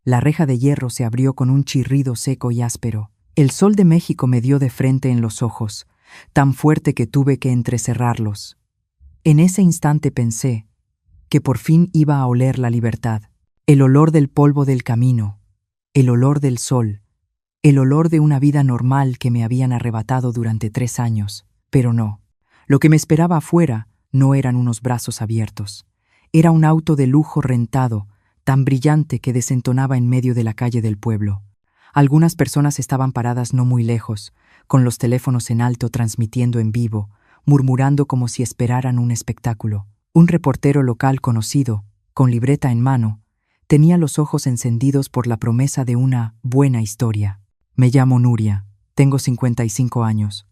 La reja de hierro se abrió con un chirrido seco y áspero. El sol de México me dio de frente en los ojos, tan fuerte que tuve que entrecerrarlos. En ese instante pensé que por fin iba a oler la libertad, el olor del polvo del camino, el olor del sol, el olor de una vida normal que me habían arrebatado durante 3 años. Pero no, lo que me esperaba afuera no eran unos brazos abiertos. Era un auto de lujo rentado, tan brillante que desentonaba en medio de la calle del pueblo. Algunas personas estaban paradas no muy lejos, con los teléfonos en alto transmitiendo en vivo, murmurando como si esperaran un espectáculo. Un reportero local conocido, con libreta en mano, tenía los ojos encendidos por la promesa de una buena historia. Me llamo Nuria, tengo 55 años.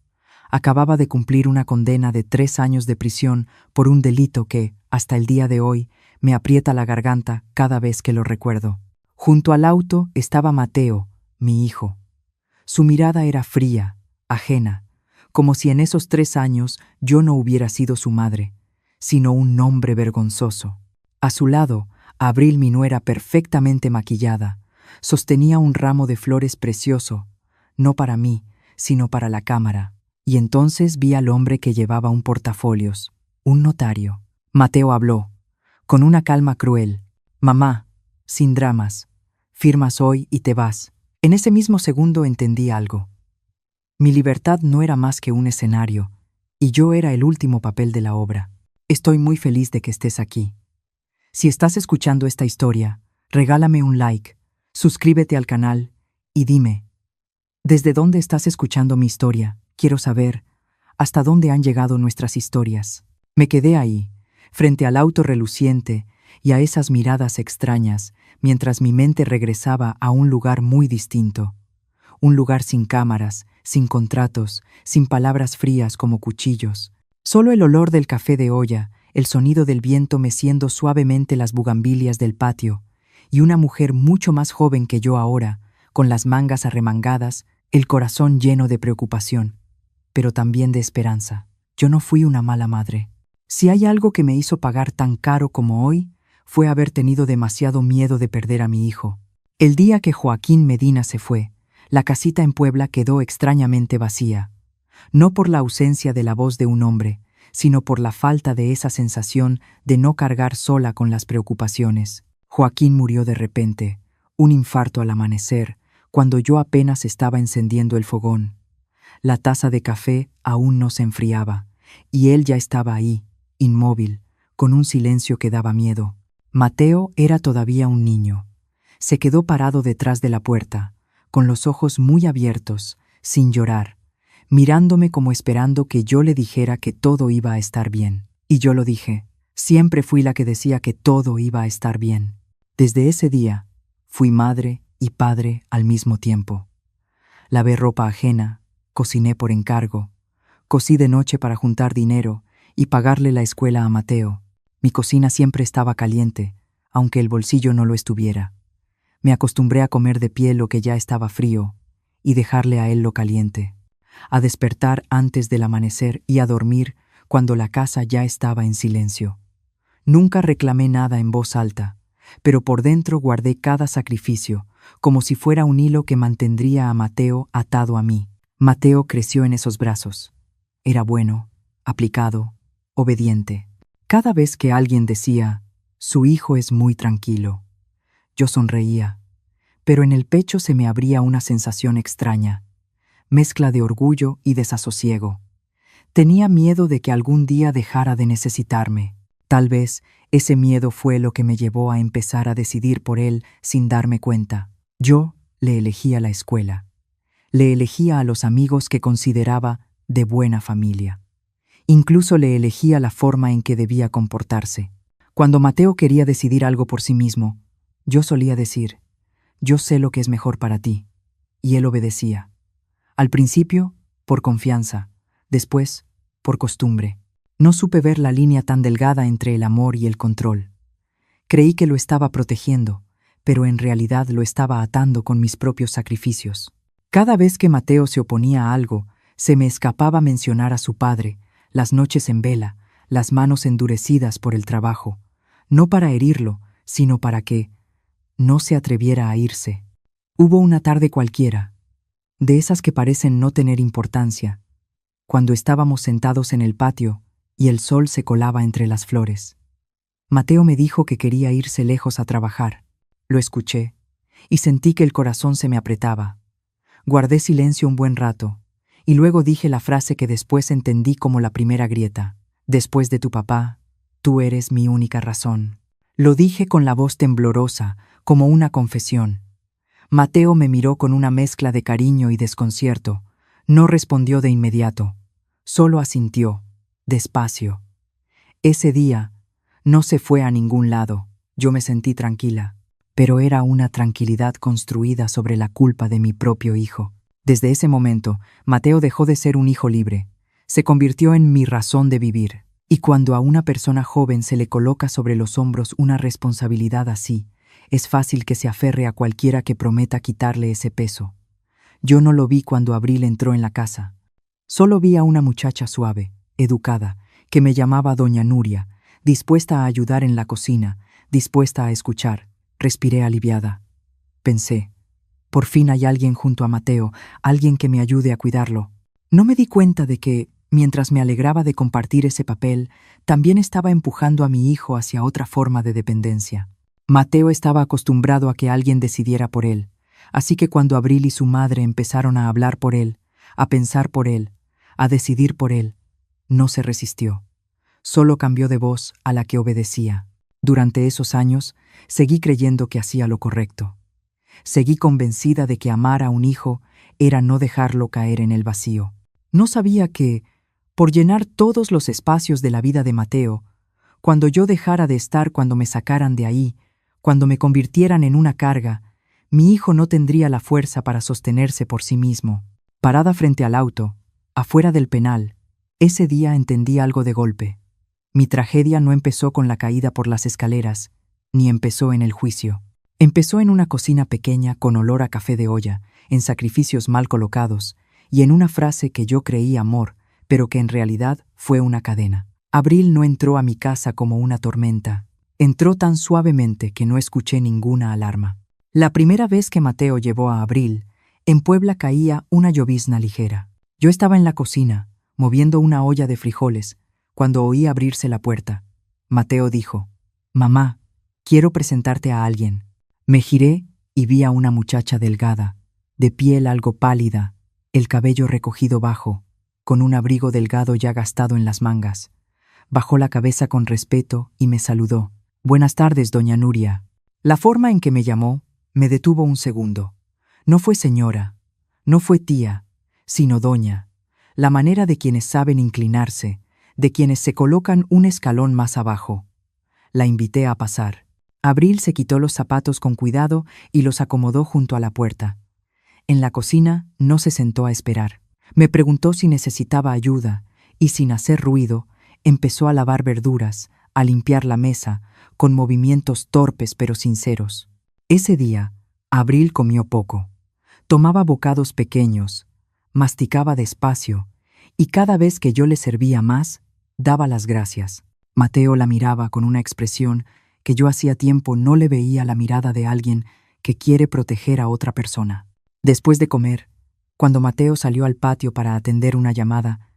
Acababa de cumplir una condena de 3 años de prisión por un delito que, hasta el día de hoy, me aprieta la garganta cada vez que lo recuerdo. Junto al auto estaba Mateo, mi hijo. Su mirada era fría, ajena, como si en esos 3 años yo no hubiera sido su madre, sino un hombre vergonzoso. A su lado, Abril, mi nuera perfectamente maquillada, sostenía un ramo de flores precioso, no para mí, sino para la cámara. Y entonces vi al hombre que llevaba un portafolios, un notario. Mateo habló, con una calma cruel. Mamá, sin dramas, firmas hoy y te vas. En ese mismo segundo entendí algo. Mi libertad no era más que un escenario, y yo era el último papel de la obra. Estoy muy feliz de que estés aquí. Si estás escuchando esta historia, regálame un like, suscríbete al canal y dime, ¿desde dónde estás escuchando mi historia? Quiero saber hasta dónde han llegado nuestras historias. Me quedé ahí, frente al auto reluciente y a esas miradas extrañas, mientras mi mente regresaba a un lugar muy distinto. Un lugar sin cámaras, sin contratos, sin palabras frías como cuchillos. Solo el olor del café de olla, el sonido del viento meciendo suavemente las bugambilias del patio, y una mujer mucho más joven que yo ahora, con las mangas arremangadas, el corazón lleno de preocupación, pero también de esperanza. Yo no fui una mala madre. Si hay algo que me hizo pagar tan caro como hoy, fue haber tenido demasiado miedo de perder a mi hijo. El día que Joaquín Medina se fue, la casita en Puebla quedó extrañamente vacía, no por la ausencia de la voz de un hombre, sino por la falta de esa sensación de no cargar sola con las preocupaciones. Joaquín murió de repente, un infarto al amanecer, cuando yo apenas estaba encendiendo el fogón. La taza de café aún no se enfriaba, y él ya estaba ahí, inmóvil, con un silencio que daba miedo. Mateo era todavía un niño. Se quedó parado detrás de la puerta, con los ojos muy abiertos, sin llorar, mirándome como esperando que yo le dijera que todo iba a estar bien. Y yo lo dije. Siempre fui la que decía que todo iba a estar bien. Desde ese día, fui madre y padre al mismo tiempo. Lavé ropa ajena, cociné por encargo, cosí de noche para juntar dinero y pagarle la escuela a Mateo. Mi cocina siempre estaba caliente, aunque el bolsillo no lo estuviera. Me acostumbré a comer de pie lo que ya estaba frío y dejarle a él lo caliente, a despertar antes del amanecer y a dormir cuando la casa ya estaba en silencio. Nunca reclamé nada en voz alta, pero por dentro guardé cada sacrificio, como si fuera un hilo que mantendría a Mateo atado a mí. Mateo creció en esos brazos. Era bueno, aplicado, obediente. Cada vez que alguien decía, su hijo es muy tranquilo, yo sonreía, pero en el pecho se me abría una sensación extraña, mezcla de orgullo y desasosiego. Tenía miedo de que algún día dejara de necesitarme. Tal vez ese miedo fue lo que me llevó a empezar a decidir por él sin darme cuenta. Yo le elegía la escuela. Le elegía a los amigos que consideraba de buena familia. Incluso le elegía la forma en que debía comportarse. Cuando Mateo quería decidir algo por sí mismo, yo solía decir, yo sé lo que es mejor para ti, y él obedecía. Al principio, por confianza, después, por costumbre. No supe ver la línea tan delgada entre el amor y el control. Creí que lo estaba protegiendo, pero en realidad lo estaba atando con mis propios sacrificios. Cada vez que Mateo se oponía a algo, se me escapaba mencionar a su padre, las noches en vela, las manos endurecidas por el trabajo, no para herirlo, sino para que, no se atreviera a irse. Hubo una tarde cualquiera, de esas que parecen no tener importancia, cuando estábamos sentados en el patio y el sol se colaba entre las flores. Mateo me dijo que quería irse lejos a trabajar. Lo escuché y sentí que el corazón se me apretaba. Guardé silencio un buen rato y luego dije la frase que después entendí como la primera grieta. Después de tu papá, tú eres mi única razón. Lo dije con la voz temblorosa, como una confesión. Mateo me miró con una mezcla de cariño y desconcierto. No respondió de inmediato, solo asintió, despacio. Ese día no se fue a ningún lado. Yo me sentí tranquila, pero era una tranquilidad construida sobre la culpa de mi propio hijo. Desde ese momento, Mateo dejó de ser un hijo libre. Se convirtió en mi razón de vivir. Y cuando a una persona joven se le coloca sobre los hombros una responsabilidad así, es fácil que se aferre a cualquiera que prometa quitarle ese peso. Yo no lo vi cuando Abril entró en la casa. Solo vi a una muchacha suave, educada, que me llamaba Doña Nuria, dispuesta a ayudar en la cocina, dispuesta a escuchar. Respiré aliviada. Pensé, por fin hay alguien junto a Mateo, alguien que me ayude a cuidarlo. No me di cuenta de que, mientras me alegraba de compartir ese papel, también estaba empujando a mi hijo hacia otra forma de dependencia. Mateo estaba acostumbrado a que alguien decidiera por él, así que cuando Abril y su madre empezaron a hablar por él, a pensar por él, a decidir por él, no se resistió. Solo cambió de voz a la que obedecía. Durante esos años, seguí creyendo que hacía lo correcto. Seguí convencida de que amar a un hijo era no dejarlo caer en el vacío. No sabía que, por llenar todos los espacios de la vida de Mateo, cuando yo dejara de estar, cuando me sacaran de ahí, cuando me convirtieran en una carga, mi hijo no tendría la fuerza para sostenerse por sí mismo. Parada frente al auto, afuera del penal, ese día entendí algo de golpe. Mi tragedia no empezó con la caída por las escaleras, ni empezó en el juicio. Empezó en una cocina pequeña con olor a café de olla, en sacrificios mal colocados, y en una frase que yo creí amor, pero que en realidad fue una cadena. Abril no entró a mi casa como una tormenta. Entró tan suavemente que no escuché ninguna alarma. La primera vez que Mateo llevó a Abril, en Puebla caía una llovizna ligera. Yo estaba en la cocina, moviendo una olla de frijoles, cuando oí abrirse la puerta. Mateo dijo, «Mamá, quiero presentarte a alguien». Me giré y vi a una muchacha delgada, de piel algo pálida, el cabello recogido bajo, con un abrigo delgado ya gastado en las mangas. Bajó la cabeza con respeto y me saludó. «Buenas tardes, doña Nuria». La forma en que me llamó me detuvo un segundo. No fue señora, no fue tía, sino doña. La manera de quienes saben inclinarse, de quienes se colocan un escalón más abajo. La invité a pasar. Abril se quitó los zapatos con cuidado y los acomodó junto a la puerta. En la cocina no se sentó a esperar. Me preguntó si necesitaba ayuda y, sin hacer ruido, empezó a lavar verduras, a limpiar la mesa, con movimientos torpes pero sinceros. Ese día, Abril comió poco. Tomaba bocados pequeños, masticaba despacio, y cada vez que yo le servía más, daba las gracias. Mateo la miraba con una expresión que yo hacía tiempo no le veía, la mirada de alguien que quiere proteger a otra persona. Después de comer, cuando Mateo salió al patio para atender una llamada,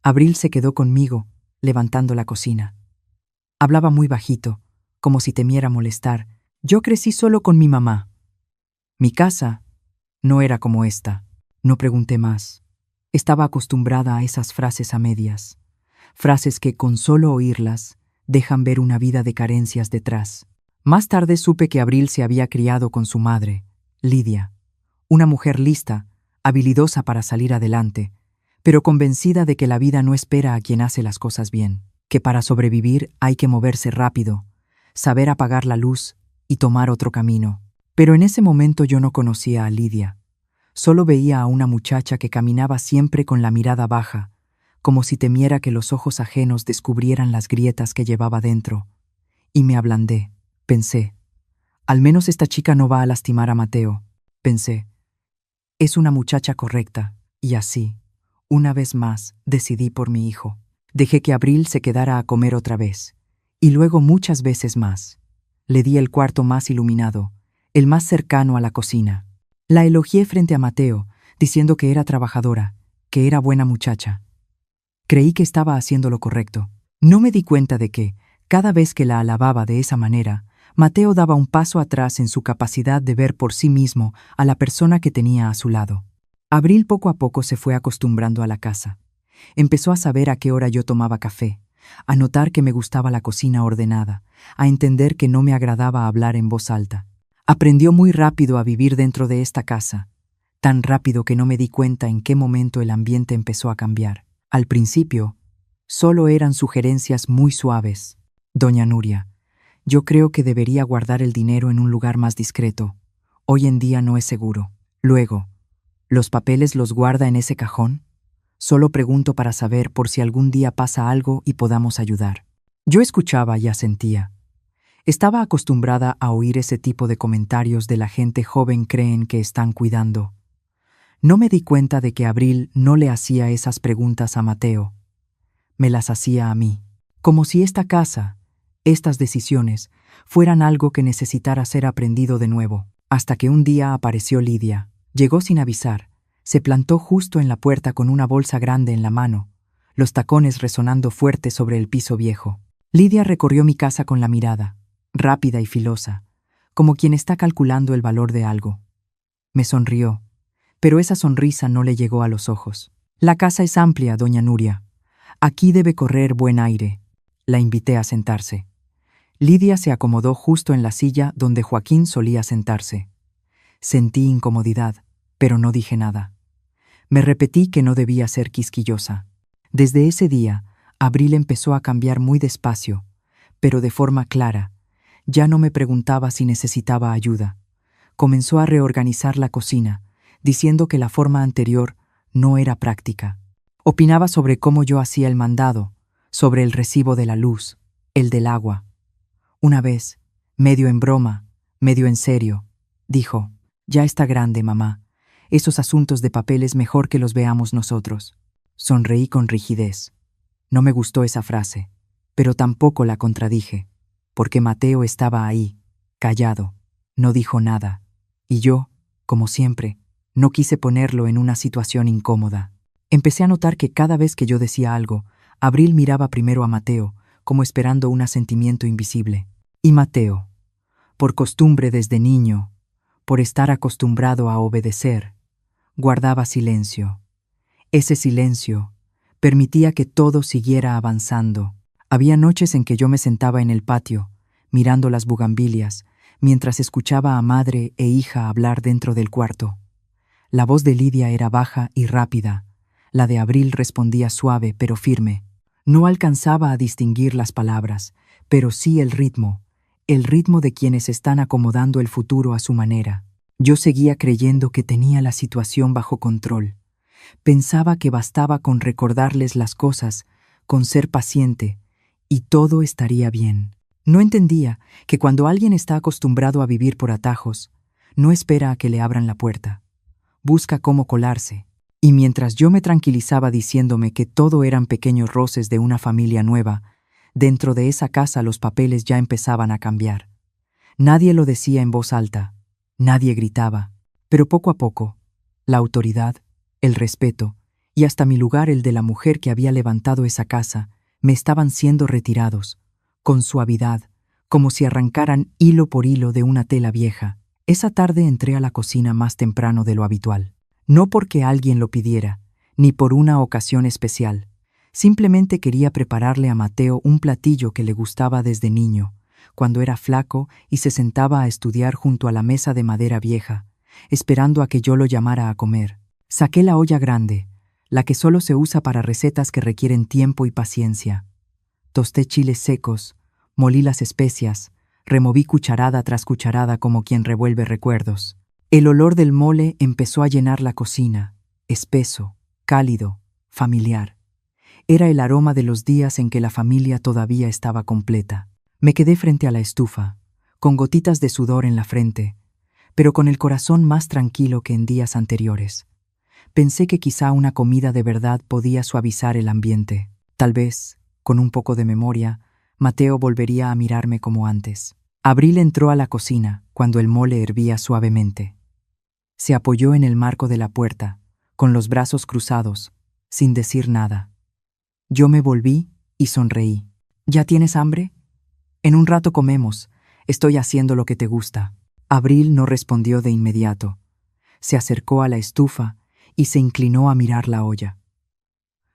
Abril se quedó conmigo, levantando la cocina. Hablaba muy bajito, como si temiera molestar. Yo crecí solo con mi mamá. Mi casa no era como esta. No pregunté más. Estaba acostumbrada a esas frases a medias. Frases que, con solo oírlas, dejan ver una vida de carencias detrás. Más tarde supe que Abril se había criado con su madre, Lidia, una mujer lista, habilidosa para salir adelante, pero convencida de que la vida no espera a quien hace las cosas bien, que para sobrevivir hay que moverse rápido, saber apagar la luz y tomar otro camino. Pero en ese momento yo no conocía a Lidia. Solo veía a una muchacha que caminaba siempre con la mirada baja, como si temiera que los ojos ajenos descubrieran las grietas que llevaba dentro. Y me ablandé. Pensé, al menos esta chica no va a lastimar a Mateo. Pensé, es una muchacha correcta. Y así, una vez más, decidí por mi hijo. Dejé que Abril se quedara a comer otra vez. Y luego muchas veces más. Le di el cuarto más iluminado, el más cercano a la cocina. La elogié frente a Mateo, diciendo que era trabajadora, que era buena muchacha. Creí que estaba haciendo lo correcto. No me di cuenta de que, cada vez que la alababa de esa manera, Mateo daba un paso atrás en su capacidad de ver por sí mismo a la persona que tenía a su lado. Abril poco a poco se fue acostumbrando a la casa. Empezó a saber a qué hora yo tomaba café, a notar que me gustaba la cocina ordenada, a entender que no me agradaba hablar en voz alta. Aprendió muy rápido a vivir dentro de esta casa, tan rápido que no me di cuenta en qué momento el ambiente empezó a cambiar. Al principio, solo eran sugerencias muy suaves. Doña Nuria, yo creo que debería guardar el dinero en un lugar más discreto. Hoy en día no es seguro. Luego, ¿los papeles los guarda en ese cajón? Solo pregunto para saber por si algún día pasa algo y podamos ayudar. Yo escuchaba y asentía. Estaba acostumbrada a oír ese tipo de comentarios de la gente joven creen que están cuidando. No me di cuenta de que Abril no le hacía esas preguntas a Mateo. Me las hacía a mí. Como si esta casa, estas decisiones, fueran algo que necesitara ser aprendido de nuevo. Hasta que un día apareció Lidia. Llegó sin avisar. Se plantó justo en la puerta con una bolsa grande en la mano, los tacones resonando fuerte sobre el piso viejo. Lidia recorrió mi casa con la mirada, rápida y filosa, como quien está calculando el valor de algo. Me sonrió, pero esa sonrisa no le llegó a los ojos. La casa es amplia, doña Nuria. Aquí debe correr buen aire. La invité a sentarse. Lidia se acomodó justo en la silla donde Joaquín solía sentarse. Sentí incomodidad, pero no dije nada. Me repetí que no debía ser quisquillosa. Desde ese día, Abril empezó a cambiar muy despacio, pero de forma clara. Ya no me preguntaba si necesitaba ayuda. Comenzó a reorganizar la cocina, diciendo que la forma anterior no era práctica. Opinaba sobre cómo yo hacía el mandado, sobre el recibo de la luz, el del agua. Una vez, medio en broma, medio en serio, dijo: «Ya está grande, mamá. Esos asuntos de papel es mejor que los veamos nosotros». Sonreí con rigidez. No me gustó esa frase, pero tampoco la contradije, porque Mateo estaba ahí, callado, no dijo nada, y yo, como siempre, no quise ponerlo en una situación incómoda. Empecé a notar que cada vez que yo decía algo, Abril miraba primero a Mateo, como esperando un asentimiento invisible. Y Mateo, por costumbre desde niño, por estar acostumbrado a obedecer, guardaba silencio. Ese silencio permitía que todo siguiera avanzando. Había noches en que yo me sentaba en el patio, mirando las bugambilias, mientras escuchaba a madre e hija hablar dentro del cuarto. La voz de Lidia era baja y rápida. La de Abril respondía suave pero firme. No alcanzaba a distinguir las palabras, pero sí el ritmo de quienes están acomodando el futuro a su manera. Yo seguía creyendo que tenía la situación bajo control. Pensaba que bastaba con recordarles las cosas, con ser paciente, y todo estaría bien. No entendía que cuando alguien está acostumbrado a vivir por atajos, no espera a que le abran la puerta. Busca cómo colarse. Y mientras yo me tranquilizaba diciéndome que todo eran pequeños roces de una familia nueva, dentro de esa casa los papeles ya empezaban a cambiar. Nadie lo decía en voz alta. Nadie gritaba, pero poco a poco, la autoridad, el respeto y hasta mi lugar, el de la mujer que había levantado esa casa, me estaban siendo retirados, con suavidad, como si arrancaran hilo por hilo de una tela vieja. Esa tarde entré a la cocina más temprano de lo habitual, no porque alguien lo pidiera, ni por una ocasión especial. Simplemente quería prepararle a Mateo un platillo que le gustaba desde niño, cuando era flaco y se sentaba a estudiar junto a la mesa de madera vieja, esperando a que yo lo llamara a comer. Saqué la olla grande, la que solo se usa para recetas que requieren tiempo y paciencia. Tosté chiles secos, molí las especias, removí cucharada tras cucharada como quien revuelve recuerdos. El olor del mole empezó a llenar la cocina, espeso, cálido, familiar. Era el aroma de los días en que la familia todavía estaba completa. Me quedé frente a la estufa, con gotitas de sudor en la frente, pero con el corazón más tranquilo que en días anteriores. Pensé que quizá una comida de verdad podía suavizar el ambiente. Tal vez, con un poco de memoria, Mateo volvería a mirarme como antes. Abril entró a la cocina, cuando el mole hervía suavemente. Se apoyó en el marco de la puerta, con los brazos cruzados, sin decir nada. Yo me volví y sonreí. ¿Ya tienes hambre? En un rato comemos. Estoy haciendo lo que te gusta. Abril no respondió de inmediato. Se acercó a la estufa y se inclinó a mirar la olla.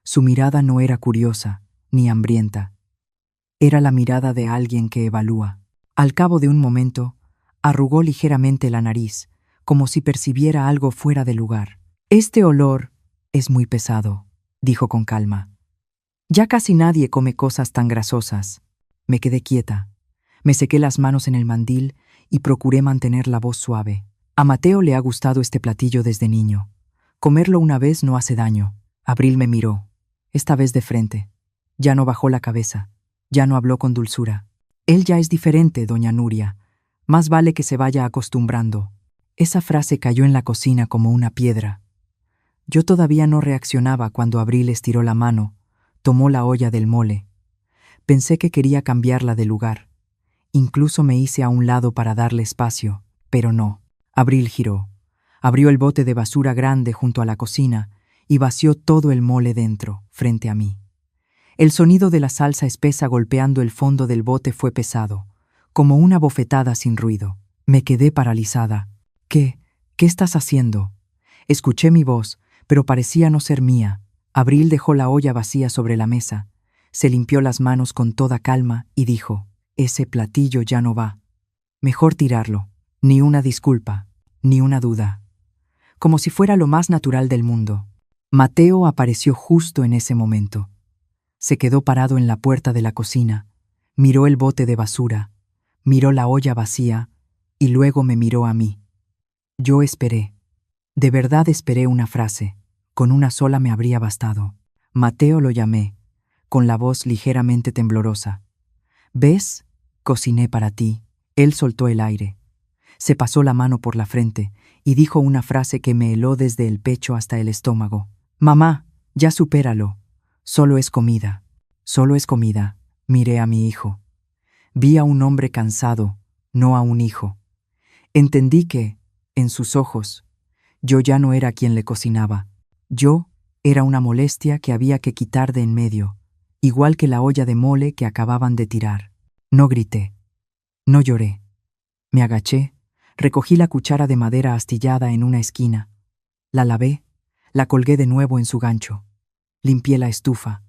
Su mirada no era curiosa ni hambrienta. Era la mirada de alguien que evalúa. Al cabo de un momento, arrugó ligeramente la nariz, como si percibiera algo fuera de lugar. «Este olor es muy pesado», dijo con calma. «Ya casi nadie come cosas tan grasosas». Me quedé quieta. Me sequé las manos en el mandil y procuré mantener la voz suave. A Mateo le ha gustado este platillo desde niño. Comerlo una vez no hace daño. Abril me miró, esta vez de frente. Ya no bajó la cabeza. Ya no habló con dulzura. «Él ya es diferente, doña Nuria. Más vale que se vaya acostumbrando». Esa frase cayó en la cocina como una piedra. Yo todavía no reaccionaba cuando Abril estiró la mano, tomó la olla del mole. Pensé que quería cambiarla de lugar. Incluso me hice a un lado para darle espacio, pero no. Abril giró. Abrió el bote de basura grande junto a la cocina y vació todo el mole dentro, frente a mí. El sonido de la salsa espesa golpeando el fondo del bote fue pesado, como una bofetada sin ruido. Me quedé paralizada. ¿Qué estás haciendo? Escuché mi voz, pero parecía no ser mía. Abril dejó la olla vacía sobre la mesa, se limpió las manos con toda calma y dijo: «Ese platillo ya no va. Mejor tirarlo. Ni una disculpa, ni una duda». Como si fuera lo más natural del mundo. Mateo apareció justo en ese momento. Se quedó parado en la puerta de la cocina, miró el bote de basura, miró la olla vacía y luego me miró a mí. Yo esperé. De verdad esperé una frase. Con una sola me habría bastado. «Mateo», lo llamé, con la voz ligeramente temblorosa. «¿Ves? Cociné para ti». Él soltó el aire. Se pasó la mano por la frente y dijo una frase que me heló desde el pecho hasta el estómago. «Mamá, ya supéralo. Solo es comida. Solo es comida». Miré a mi hijo. Vi a un hombre cansado, no a un hijo. Entendí que, en sus ojos, yo ya no era quien le cocinaba. Yo era una molestia que había que quitar de en medio, igual que la olla de mole que acababan de tirar. No grité. No lloré. Me agaché, recogí la cuchara de madera astillada en una esquina. La lavé, la colgué de nuevo en su gancho. Limpié la estufa.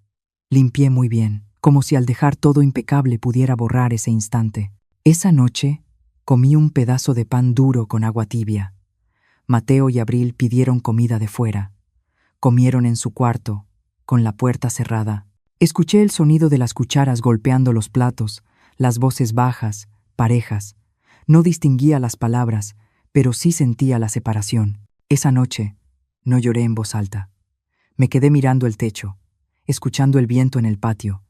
Limpié muy bien, como si al dejar todo impecable pudiera borrar ese instante. Esa noche comí un pedazo de pan duro con agua tibia. Mateo y Abril pidieron comida de fuera. Comieron en su cuarto, con la puerta cerrada. Escuché el sonido de las cucharas golpeando los platos, las voces bajas, parejas. No distinguía las palabras, pero sí sentía la separación. Esa noche no lloré en voz alta. Me quedé mirando el techo, escuchando el viento en el patio,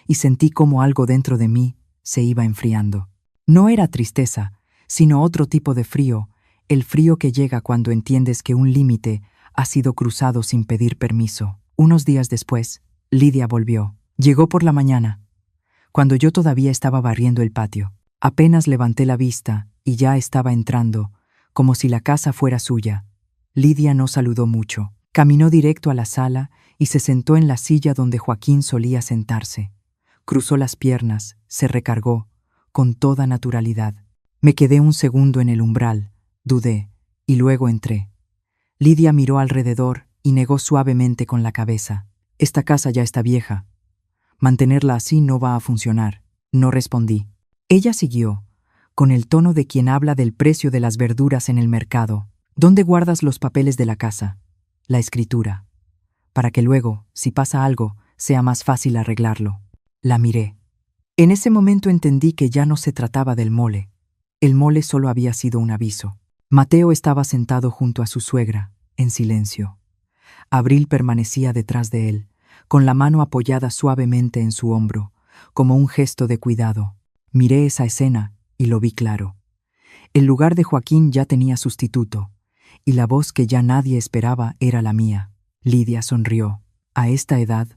y sentí cómo algo dentro de mí se iba enfriando. No era tristeza, sino otro tipo de frío, el frío que llega cuando entiendes que un límite ha sido cruzado sin pedir permiso. Unos días después, Lidia volvió. Llegó por la mañana, cuando yo todavía estaba barriendo el patio. Apenas levanté la vista y ya estaba entrando, como si la casa fuera suya. Lidia no saludó mucho. Caminó directo a la sala y se sentó en la silla donde Joaquín solía sentarse. Cruzó las piernas, se recargó, con toda naturalidad. Me quedé un segundo en el umbral, dudé, y luego entré. Lidia miró alrededor y negó suavemente con la cabeza. «Esta casa ya está vieja. Mantenerla así no va a funcionar». No respondí. Ella siguió, con el tono de quien habla del precio de las verduras en el mercado. «¿Dónde guardas los papeles de la casa? La escritura. Para que luego, si pasa algo, sea más fácil arreglarlo». La miré. En ese momento entendí que ya no se trataba del mole. El mole solo había sido un aviso. Mateo estaba sentado junto a su suegra, en silencio. Abril permanecía detrás de él, con la mano apoyada suavemente en su hombro, como un gesto de cuidado. Miré esa escena y lo vi claro. El lugar de Joaquín ya tenía sustituto, y la voz que ya nadie esperaba era la mía. Lidia sonrió. «A esta edad,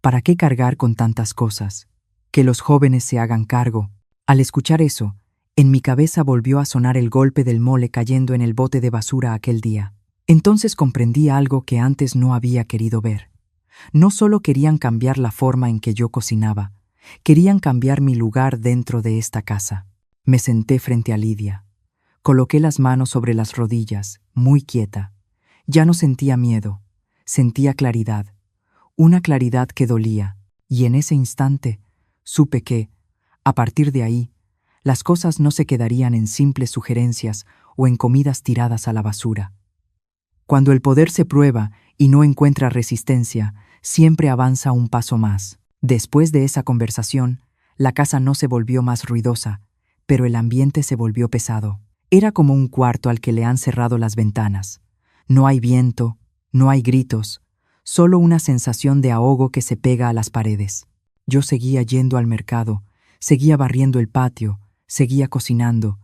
¿para qué cargar con tantas cosas? Que los jóvenes se hagan cargo». Al escuchar eso, En mi cabeza volvió a sonar el golpe del mole cayendo en el bote de basura aquel día. Entonces comprendí algo que antes no había querido ver. No solo querían cambiar la forma en que yo cocinaba, querían cambiar mi lugar dentro de esta casa. Me senté frente a Lidia. Coloqué las manos sobre las rodillas, muy quieta. Ya no sentía miedo, sentía claridad. Una claridad que dolía, y en ese instante supe que, a partir de ahí, las cosas no se quedarían en simples sugerencias o en comidas tiradas a la basura. Cuando el poder se prueba y no encuentra resistencia, siempre avanza un paso más. Después de esa conversación, la casa no se volvió más ruidosa, pero el ambiente se volvió pesado. Era como un cuarto al que le han cerrado las ventanas. No hay viento, no hay gritos, solo una sensación de ahogo que se pega a las paredes. Yo seguía yendo al mercado, seguía barriendo el patio, seguía cocinando,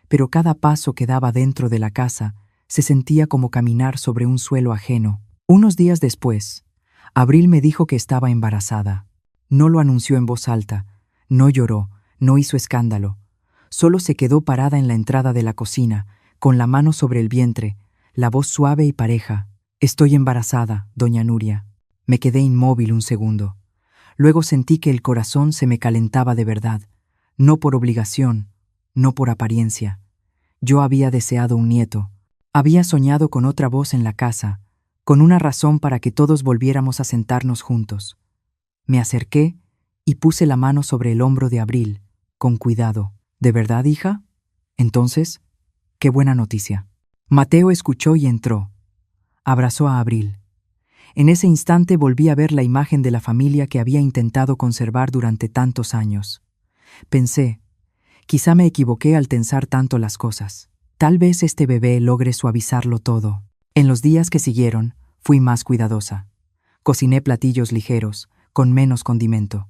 pero cada paso que daba dentro de la casa se sentía como caminar sobre un suelo ajeno. Unos días después, Abril me dijo que estaba embarazada. No lo anunció en voz alta, no lloró, no hizo escándalo. Solo se quedó parada en la entrada de la cocina, con la mano sobre el vientre, la voz suave y pareja. «Estoy embarazada, doña Nuria». Me quedé inmóvil un segundo. Luego sentí que el corazón se me calentaba de verdad, no por obligación, no por apariencia. Yo había deseado un nieto. Había soñado con otra voz en la casa, con una razón para que todos volviéramos a sentarnos juntos. Me acerqué y puse la mano sobre el hombro de Abril, con cuidado. «¿De verdad, hija? Entonces, qué buena noticia». Mateo escuchó y entró. Abrazó a Abril. En ese instante volví a ver la imagen de la familia que había intentado conservar durante tantos años. Pensé, quizá me equivoqué al tensar tanto las cosas. Tal vez este bebé logre suavizarlo todo. En los días que siguieron, fui más cuidadosa. Cociné platillos ligeros, con menos condimento.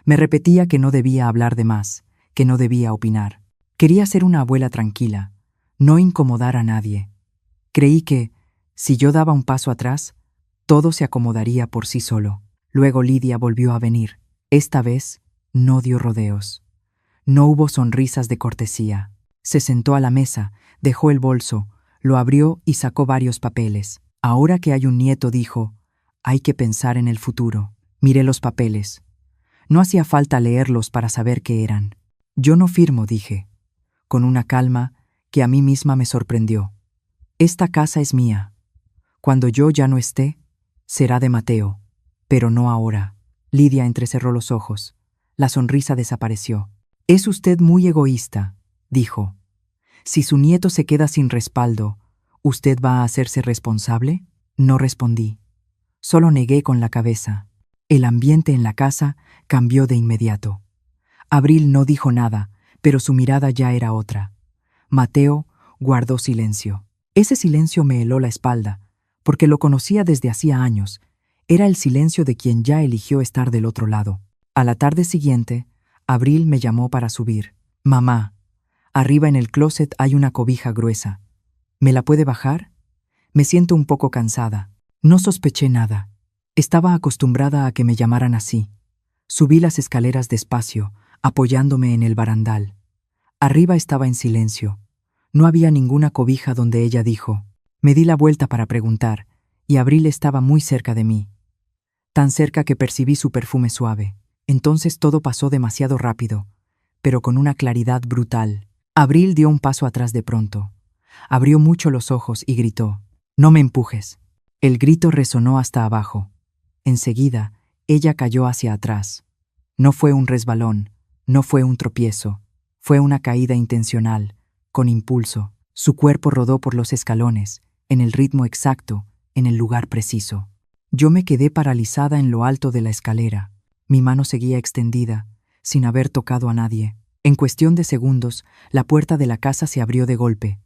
Me repetía que no debía hablar de más, que no debía opinar. Quería ser una abuela tranquila, no incomodar a nadie. Creí que, si yo daba un paso atrás, todo se acomodaría por sí solo. Luego Lidia volvió a venir. Esta vez, no dio rodeos. No hubo sonrisas de cortesía. Se sentó a la mesa, dejó el bolso, lo abrió y sacó varios papeles. Ahora que hay un nieto, dijo, hay que pensar en el futuro. Miré los papeles. No hacía falta leerlos para saber qué eran. Yo no firmo, dije, con una calma que a mí misma me sorprendió. Esta casa es mía. Cuando yo ya no esté, será de Mateo, pero no ahora. Lidia entrecerró los ojos. La sonrisa desapareció. «Es usted muy egoísta», dijo. «Si su nieto se queda sin respaldo, ¿usted va a hacerse responsable?» No respondí. Solo negué con la cabeza. El ambiente en la casa cambió de inmediato. Abril no dijo nada, pero su mirada ya era otra. Mateo guardó silencio. Ese silencio me heló la espalda, porque lo conocía desde hacía años. Era el silencio de quien ya eligió estar del otro lado. A la tarde siguiente, Abril me llamó para subir. «Mamá, arriba en el closet hay una cobija gruesa. ¿Me la puede bajar? Me siento un poco cansada». No sospeché nada. Estaba acostumbrada a que me llamaran así. Subí las escaleras despacio, apoyándome en el barandal. Arriba estaba en silencio. No había ninguna cobija donde ella dijo. Me di la vuelta para preguntar, y Abril estaba muy cerca de mí. Tan cerca que percibí su perfume suave. Entonces todo pasó demasiado rápido, pero con una claridad brutal. Abril dio un paso atrás de pronto. Abrió mucho los ojos y gritó, «No me empujes». El grito resonó hasta abajo. Enseguida, ella cayó hacia atrás. No fue un resbalón, no fue un tropiezo, fue una caída intencional, con impulso. Su cuerpo rodó por los escalones, en el ritmo exacto, en el lugar preciso. Yo me quedé paralizada en lo alto de la escalera. Mi mano seguía extendida, sin haber tocado a nadie. En cuestión de segundos, la puerta de la casa se abrió de golpe.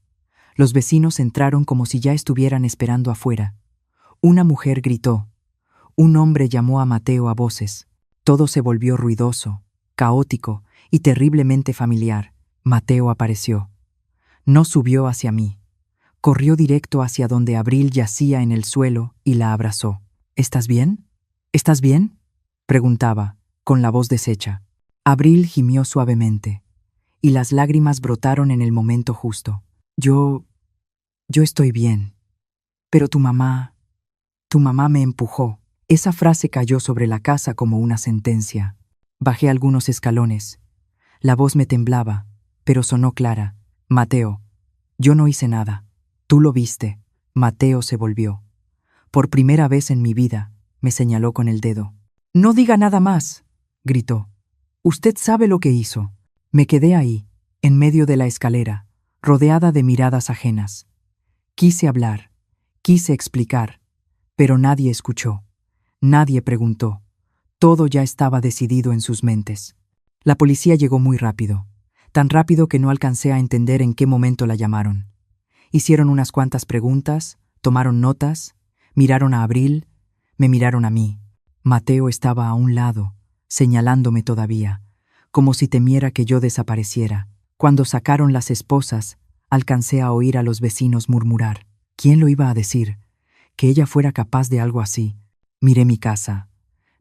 Los vecinos entraron como si ya estuvieran esperando afuera. Una mujer gritó. Un hombre llamó a Mateo a voces. Todo se volvió ruidoso, caótico y terriblemente familiar. Mateo apareció. No subió hacia mí. Corrió directo hacia donde Abril yacía en el suelo y la abrazó. «¿Estás bien? ¿Estás bien?», preguntaba, con la voz deshecha. Abril gimió suavemente. y las lágrimas brotaron en el momento justo. Yo estoy bien, pero tu mamá me empujó. Esa frase cayó sobre la casa como una sentencia. Bajé algunos escalones. La voz me temblaba, pero sonó clara. Mateo, yo no hice nada. Tú lo viste. Mateo se volvió. Por primera vez en mi vida, me señaló con el dedo. No diga nada más, gritó. Usted sabe lo que hizo. Me quedé ahí, en medio de la escalera, rodeada de miradas ajenas. Quise hablar, quise explicar, pero nadie escuchó. Nadie preguntó. Todo ya estaba decidido en sus mentes. La policía llegó muy rápido, tan rápido que no alcancé a entender en qué momento la llamaron. Hicieron unas cuantas preguntas, tomaron notas, miraron a Abril, me miraron a mí. Mateo estaba a un lado, señalándome todavía, como si temiera que yo desapareciera. Cuando sacaron las esposas, alcancé a oír a los vecinos murmurar. ¿Quién lo iba a decir? Que ella fuera capaz de algo así. Miré mi casa,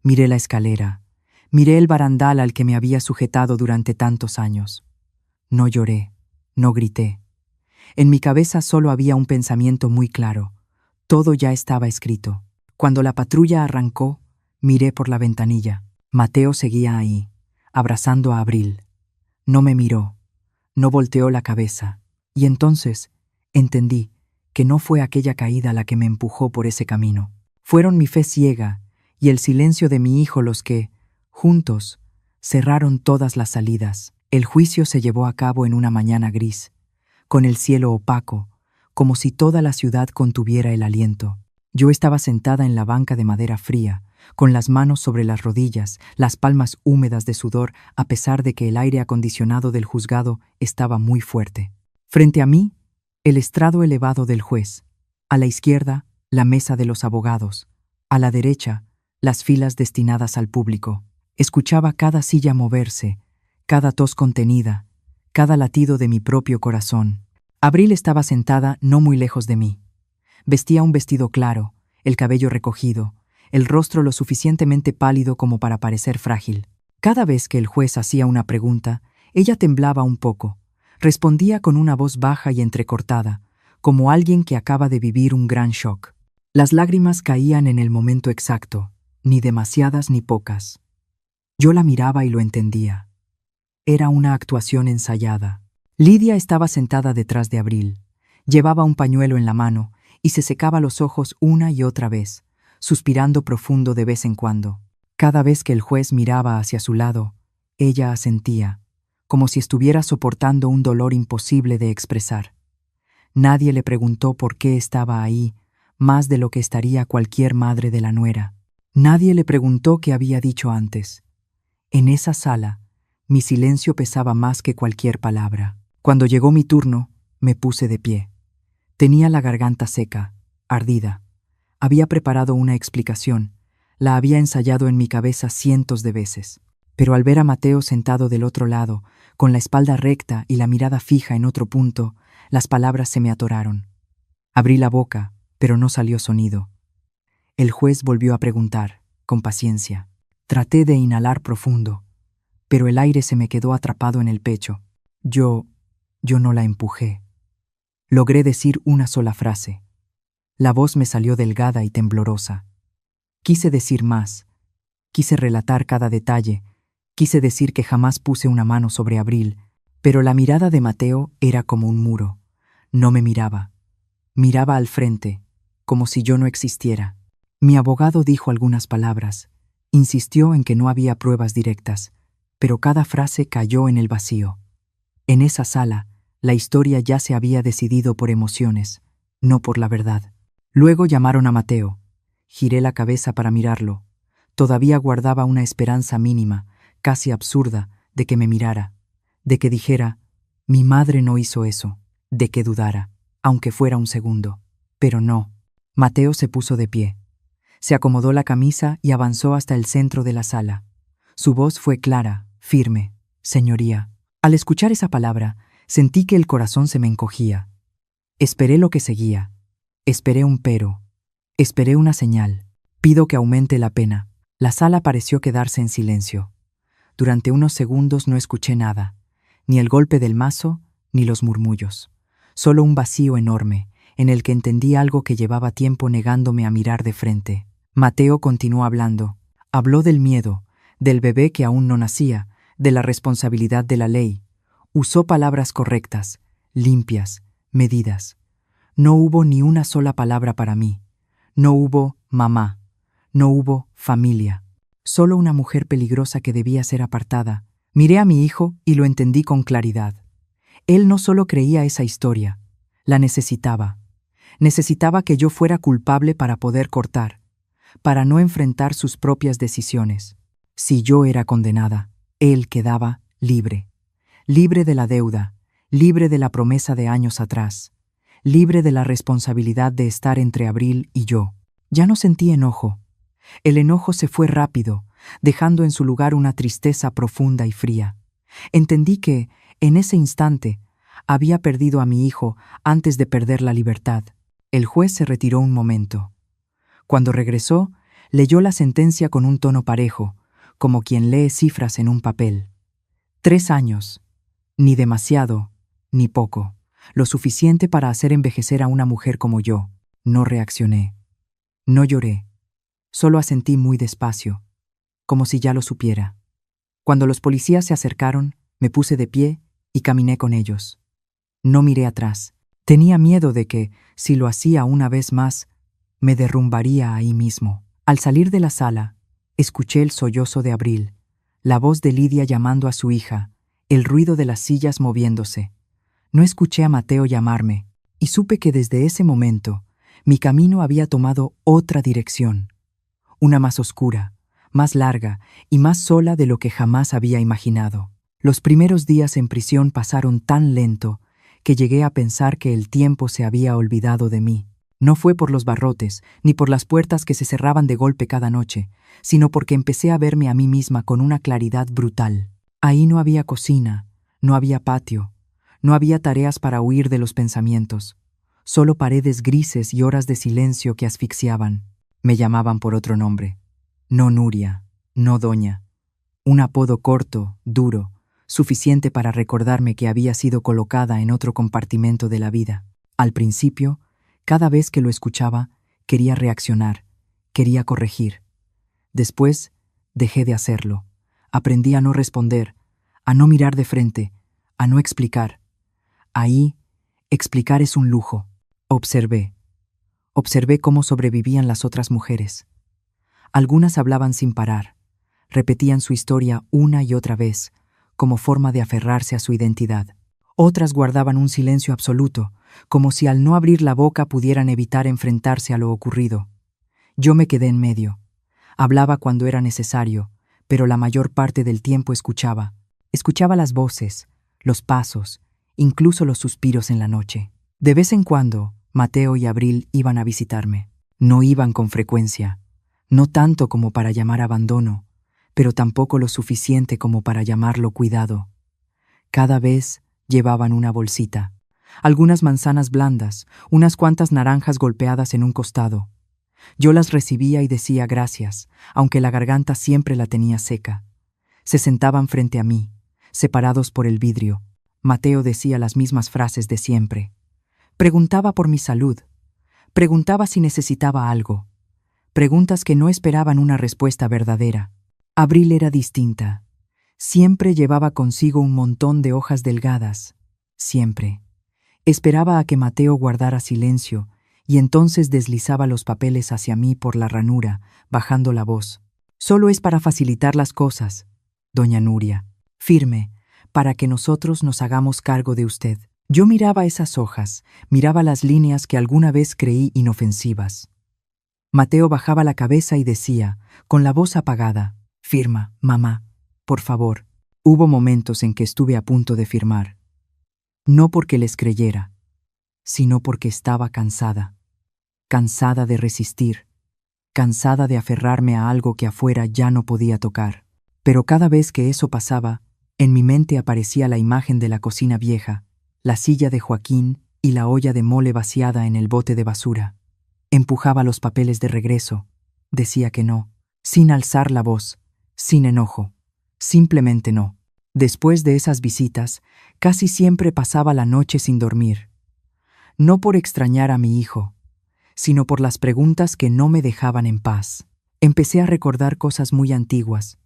miré la escalera, miré el barandal al que me había sujetado durante tantos años. No lloré, no grité. En mi cabeza solo había un pensamiento muy claro. Todo ya estaba escrito. Cuando la patrulla arrancó, miré por la ventanilla. Mateo seguía ahí, abrazando a Abril. No me miró, no volteó la cabeza. Y entonces entendí que no fue aquella caída la que me empujó por ese camino. Fueron mi fe ciega y el silencio de mi hijo los que, juntos, cerraron todas las salidas. El juicio se llevó a cabo en una mañana gris, con el cielo opaco, como si toda la ciudad contuviera el aliento. Yo estaba sentada en la banca de madera fría, con las manos sobre las rodillas, las palmas húmedas de sudor, a pesar de que el aire acondicionado del juzgado estaba muy fuerte. Frente a mí, el estrado elevado del juez. A la izquierda, la mesa de los abogados. A la derecha, las filas destinadas al público. Escuchaba cada silla moverse, cada tos contenida, cada latido de mi propio corazón. Abril estaba sentada no muy lejos de mí. Vestía un vestido claro, el cabello recogido, el rostro lo suficientemente pálido como para parecer frágil. Cada vez que el juez hacía una pregunta, ella temblaba un poco. Respondía con una voz baja y entrecortada, como alguien que acaba de vivir un gran shock. Las lágrimas caían en el momento exacto, ni demasiadas ni pocas. Yo la miraba y lo entendía. Era una actuación ensayada. Lidia estaba sentada detrás de Abril. Llevaba un pañuelo en la mano y se secaba los ojos una y otra vez, suspirando profundo de vez en cuando. Cada vez que el juez miraba hacia su lado, ella asentía, como si estuviera soportando un dolor imposible de expresar. Nadie le preguntó por qué estaba ahí, más de lo que estaría cualquier madre de la nuera. Nadie le preguntó qué había dicho antes. En esa sala, mi silencio pesaba más que cualquier palabra. Cuando llegó mi turno, me puse de pie. Tenía la garganta seca, ardida. Había preparado una explicación, la había ensayado en mi cabeza cientos de veces. Pero al ver a Mateo sentado del otro lado, con la espalda recta y la mirada fija en otro punto, las palabras se me atoraron. Abrí la boca, pero no salió sonido. El juez volvió a preguntar, con paciencia. Traté de inhalar profundo, pero el aire se me quedó atrapado en el pecho. Yo no la empujé. Logré decir una sola frase. La voz me salió delgada y temblorosa. Quise decir más. Quise relatar cada detalle. Quise decir que jamás puse una mano sobre Abril, pero la mirada de Mateo era como un muro. No me miraba. Miraba al frente, como si yo no existiera. Mi abogado dijo algunas palabras. Insistió en que no había pruebas directas, pero cada frase cayó en el vacío. En esa sala, la historia ya se había decidido por emociones, no por la verdad. Luego llamaron a Mateo. Giré la cabeza para mirarlo. Todavía guardaba una esperanza mínima, casi absurda, de que me mirara, de que dijera, mi madre no hizo eso, de que dudara, aunque fuera un segundo. Pero no. Mateo se puso de pie. Se acomodó la camisa y avanzó hasta el centro de la sala. Su voz fue clara, firme. Señoría. Al escuchar esa palabra, sentí que el corazón se me encogía. Esperé lo que seguía. Esperé un pero. Esperé una señal. Pido que aumente la pena. La sala pareció quedarse en silencio. Durante unos segundos no escuché nada. ni el golpe del mazo, ni los murmullos. Solo un vacío enorme, en el que entendí algo que llevaba tiempo negándome a mirar de frente. Mateo continuó hablando. Habló del miedo, del bebé que aún no nacía, de la responsabilidad de la ley. Usó palabras correctas, limpias, medidas. No hubo ni una sola palabra para mí. No hubo mamá. No hubo familia. Solo una mujer peligrosa que debía ser apartada. Miré a mi hijo y lo entendí con claridad. Él no solo creía esa historia, la necesitaba. Necesitaba que yo fuera culpable para poder cortar, para no enfrentar sus propias decisiones. Si yo era condenada, él quedaba libre. Libre de la deuda, libre de la promesa de años atrás, libre de la responsabilidad de estar entre Abril y yo. Ya no sentí enojo. El enojo se fue rápido, dejando en su lugar una tristeza profunda y fría. Entendí que, en ese instante, había perdido a mi hijo antes de perder la libertad. El juez se retiró un momento. Cuando regresó, leyó la sentencia con un tono parejo, como quien lee cifras en un papel. 3 años. Ni demasiado, ni poco. Lo suficiente para hacer envejecer a una mujer como yo. No reaccioné. No lloré. Solo asentí muy despacio, como si ya lo supiera. Cuando los policías se acercaron, me puse de pie y caminé con ellos. No miré atrás. Tenía miedo de que, si lo hacía una vez más, me derrumbaría ahí mismo. Al salir de la sala, escuché el sollozo de Abril, la voz de Lidia llamando a su hija, el ruido de las sillas moviéndose. No escuché a Mateo llamarme, y supe que desde ese momento mi camino había tomado otra dirección. Una más oscura, más larga y más sola de lo que jamás había imaginado. Los primeros días en prisión pasaron tan lento que llegué a pensar que el tiempo se había olvidado de mí. No fue por los barrotes, ni por las puertas que se cerraban de golpe cada noche, sino porque empecé a verme a mí misma con una claridad brutal. Ahí no había cocina, no había patio, no había tareas para huir de los pensamientos, solo paredes grises y horas de silencio que asfixiaban. Me llamaban por otro nombre. No Nuria, no Doña. Un apodo corto, duro, suficiente para recordarme que había sido colocada en otro compartimento de la vida. Al principio, cada vez que lo escuchaba, quería reaccionar, quería corregir. Después, dejé de hacerlo. Aprendí a no responder, a no mirar de frente, a no explicar. Ahí, explicar es un lujo. Observé. Observé cómo sobrevivían las otras mujeres. Algunas hablaban sin parar, repetían su historia una y otra vez, como forma de aferrarse a su identidad. Otras guardaban un silencio absoluto, como si al no abrir la boca pudieran evitar enfrentarse a lo ocurrido. Yo me quedé en medio. Hablaba cuando era necesario, pero la mayor parte del tiempo escuchaba. Escuchaba las voces, los pasos, incluso los suspiros en la noche. De vez en cuando, Mateo y Abril iban a visitarme. No iban con frecuencia, no tanto como para llamar abandono, pero tampoco lo suficiente como para llamarlo cuidado. Cada vez llevaban una bolsita, algunas manzanas blandas, unas cuantas naranjas golpeadas en un costado. Yo las recibía y decía gracias, aunque la garganta siempre la tenía seca. Se sentaban frente a mí, separados por el vidrio. Mateo decía las mismas frases de siempre. Preguntaba por mi salud. Preguntaba si necesitaba algo. Preguntas que no esperaban una respuesta verdadera. Abril era distinta. Siempre llevaba consigo un montón de hojas delgadas. Siempre. Esperaba a que Mateo guardara silencio y entonces deslizaba los papeles hacia mí por la ranura, bajando la voz. Solo es para facilitar las cosas, doña Nuria. Firme, para que nosotros nos hagamos cargo de usted. Yo miraba esas hojas, miraba las líneas que alguna vez creí inofensivas. Mateo bajaba la cabeza y decía, con la voz apagada, «Firma, mamá, por favor». Hubo momentos en que estuve a punto de firmar. No porque les creyera, sino porque estaba cansada. Cansada de resistir, cansada de aferrarme a algo que afuera ya no podía tocar. Pero cada vez que eso pasaba, en mi mente aparecía la imagen de la cocina vieja, la silla de Joaquín y la olla de mole vaciada en el bote de basura. Empujaba los papeles de regreso, decía que no, sin alzar la voz, sin enojo, simplemente no. Después de esas visitas, casi siempre pasaba la noche sin dormir. No por extrañar a mi hijo, sino por las preguntas que no me dejaban en paz. Empecé a recordar cosas muy antiguas,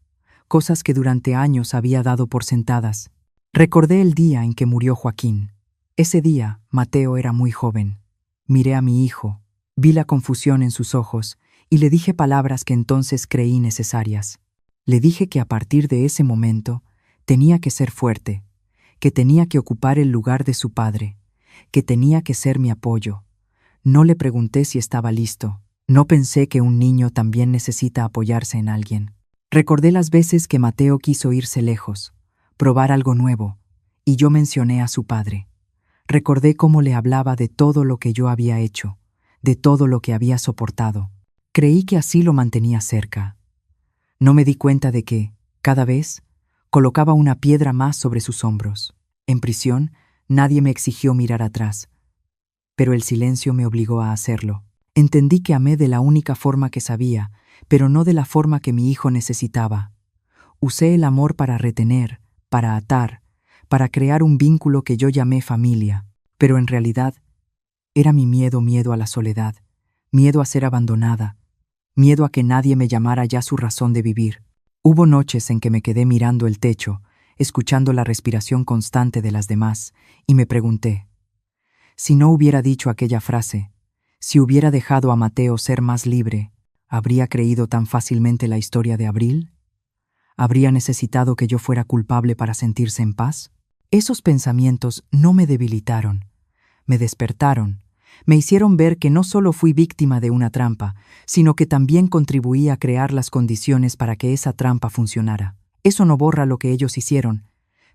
cosas que durante años había dado por sentadas. Recordé el día en que murió Joaquín. Ese día, Mateo era muy joven. Miré a mi hijo, vi la confusión en sus ojos y le dije palabras que entonces creí necesarias. Le dije que a partir de ese momento tenía que ser fuerte, que tenía que ocupar el lugar de su padre, que tenía que ser mi apoyo. No le pregunté si estaba listo. No pensé que un niño también necesita apoyarse en alguien. Recordé las veces que Mateo quiso irse lejos, probar algo nuevo, y yo mencioné a su padre. Recordé cómo le hablaba de todo lo que yo había hecho, de todo lo que había soportado. Creí que así lo mantenía cerca. No me di cuenta de que, cada vez, colocaba una piedra más sobre sus hombros. En prisión, nadie me exigió mirar atrás, pero el silencio me obligó a hacerlo. Entendí que amé de la única forma que sabía, pero no de la forma que mi hijo necesitaba. Usé el amor para retener, para atar, para crear un vínculo que yo llamé familia, pero en realidad era mi miedo a la soledad, miedo a ser abandonada, miedo a que nadie me llamara ya su razón de vivir. Hubo noches en que me quedé mirando el techo, escuchando la respiración constante de las demás, y me pregunté, si no hubiera dicho aquella frase, si hubiera dejado a Mateo ser más libre, ¿habría creído tan fácilmente la historia de Abril? ¿Habría necesitado que yo fuera culpable para sentirse en paz? Esos pensamientos no me debilitaron, me despertaron, me hicieron ver que no solo fui víctima de una trampa, sino que también contribuí a crear las condiciones para que esa trampa funcionara. Eso no borra lo que ellos hicieron,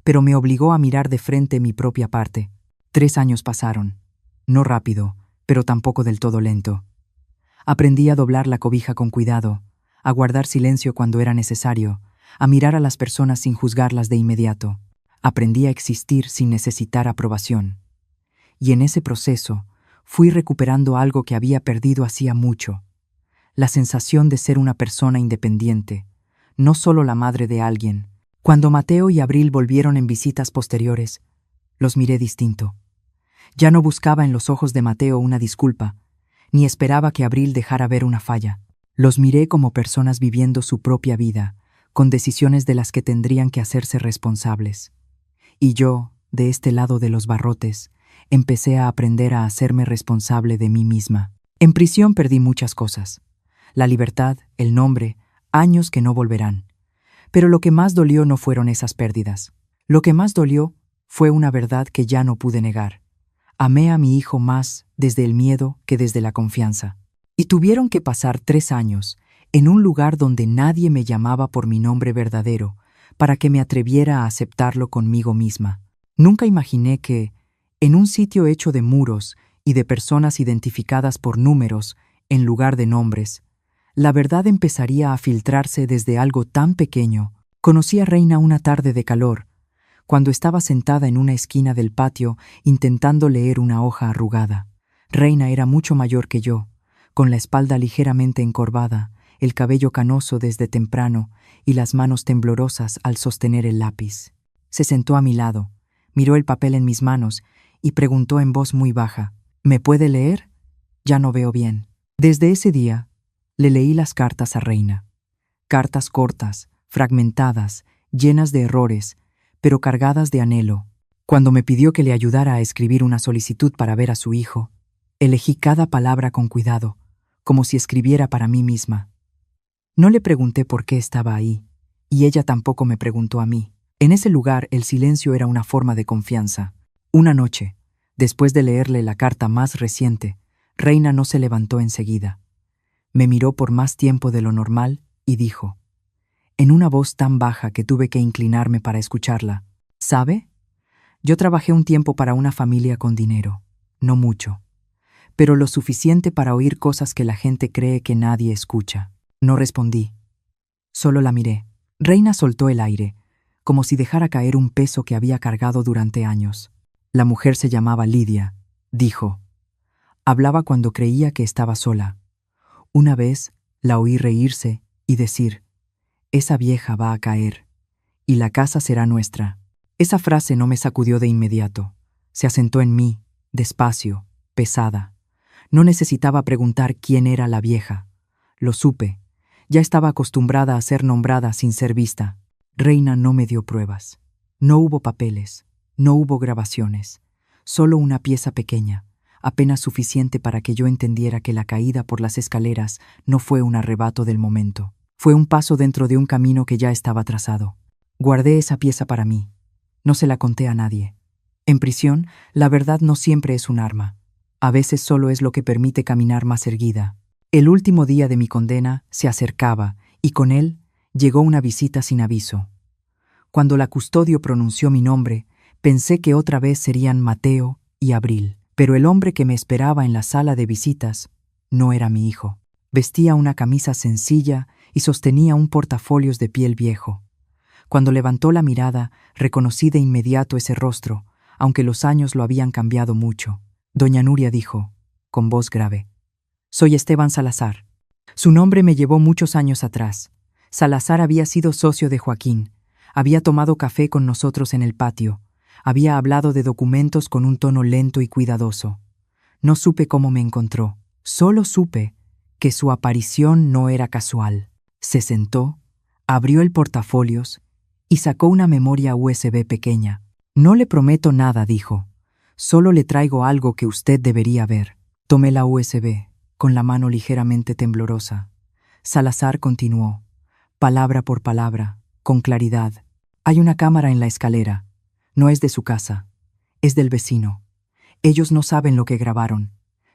pero me obligó a mirar de frente mi propia parte. 3 años pasaron, no rápido, pero tampoco del todo lento. Aprendí a doblar la cobija con cuidado, a guardar silencio cuando era necesario, a mirar a las personas sin juzgarlas de inmediato. Aprendí a existir sin necesitar aprobación. Y en ese proceso, fui recuperando algo que había perdido hacía mucho. La sensación de ser una persona independiente, no solo la madre de alguien. Cuando Mateo y Abril volvieron en visitas posteriores, los miré distinto. Ya no buscaba en los ojos de Mateo una disculpa, ni esperaba que Abril dejara ver una falla. Los miré como personas viviendo su propia vida, con decisiones de las que tendrían que hacerse responsables. Y yo, de este lado de los barrotes, empecé a aprender a hacerme responsable de mí misma. En prisión perdí muchas cosas. La libertad, el nombre, años que no volverán. Pero lo que más dolió no fueron esas pérdidas. Lo que más dolió fue una verdad que ya no pude negar. Amé a mi hijo más desde el miedo que desde la confianza. Y tuvieron que pasar 3 años en un lugar donde nadie me llamaba por mi nombre verdadero para que me atreviera a aceptarlo conmigo misma. Nunca imaginé que, en un sitio hecho de muros y de personas identificadas por números en lugar de nombres, la verdad empezaría a filtrarse desde algo tan pequeño. Conocí a Reina una tarde de calor, cuando estaba sentada en una esquina del patio intentando leer una hoja arrugada. Reina era mucho mayor que yo, con la espalda ligeramente encorvada, el cabello canoso desde temprano y las manos temblorosas al sostener el lápiz. Se sentó a mi lado, miró el papel en mis manos y preguntó en voz muy baja, ¿me puede leer? Ya no veo bien. Desde ese día, le leí las cartas a Reina. Cartas cortas, fragmentadas, llenas de errores, pero cargadas de anhelo. Cuando me pidió que le ayudara a escribir una solicitud para ver a su hijo, elegí cada palabra con cuidado, como si escribiera para mí misma. No le pregunté por qué estaba ahí, y ella tampoco me preguntó a mí. En ese lugar el silencio era una forma de confianza. Una noche, después de leerle la carta más reciente, Reina no se levantó enseguida. Me miró por más tiempo de lo normal y dijo, en una voz tan baja que tuve que inclinarme para escucharla, ¿sabe? Yo trabajé un tiempo para una familia con dinero, no mucho, pero lo suficiente para oír cosas que la gente cree que nadie escucha. No respondí, solo la miré. Reina soltó el aire, como si dejara caer un peso que había cargado durante años. La mujer se llamaba Lidia, dijo. Hablaba cuando creía que estaba sola. Una vez la oí reírse y decir, esa vieja va a caer, y la casa será nuestra. Esa frase no me sacudió de inmediato. Se asentó en mí, despacio, pesada. No necesitaba preguntar quién era la vieja. Lo supe. Ya estaba acostumbrada a ser nombrada sin ser vista. Reina no me dio pruebas. No hubo papeles, no hubo grabaciones. Solo una pieza pequeña, apenas suficiente para que yo entendiera que la caída por las escaleras no fue un arrebato del momento. Fue un paso dentro de un camino que ya estaba trazado. Guardé esa pieza para mí. No se la conté a nadie. En prisión, la verdad no siempre es un arma. A veces solo es lo que permite caminar más erguida. El último día de mi condena se acercaba y con él llegó una visita sin aviso. Cuando la custodio pronunció mi nombre, pensé que otra vez serían Mateo y Abril, pero el hombre que me esperaba en la sala de visitas no era mi hijo. Vestía una camisa sencilla y sostenía un portafolios de piel viejo. Cuando levantó la mirada, reconocí de inmediato ese rostro, aunque los años lo habían cambiado mucho. Doña Nuria dijo, con voz grave: «Soy Esteban Salazar». Su nombre me llevó muchos años atrás. Salazar había sido socio de Joaquín, había tomado café con nosotros en el patio, había hablado de documentos con un tono lento y cuidadoso. No supe cómo me encontró, solo supe que su aparición no era casual. Se sentó, abrió el portafolios y sacó una memoria USB pequeña. «No le prometo nada», dijo. «Solo le traigo algo que usted debería ver». Tomé la USB, con la mano ligeramente temblorosa. Salazar continuó, palabra por palabra, con claridad. «Hay una cámara en la escalera. No es de su casa, es del vecino. Ellos no saben lo que grabaron,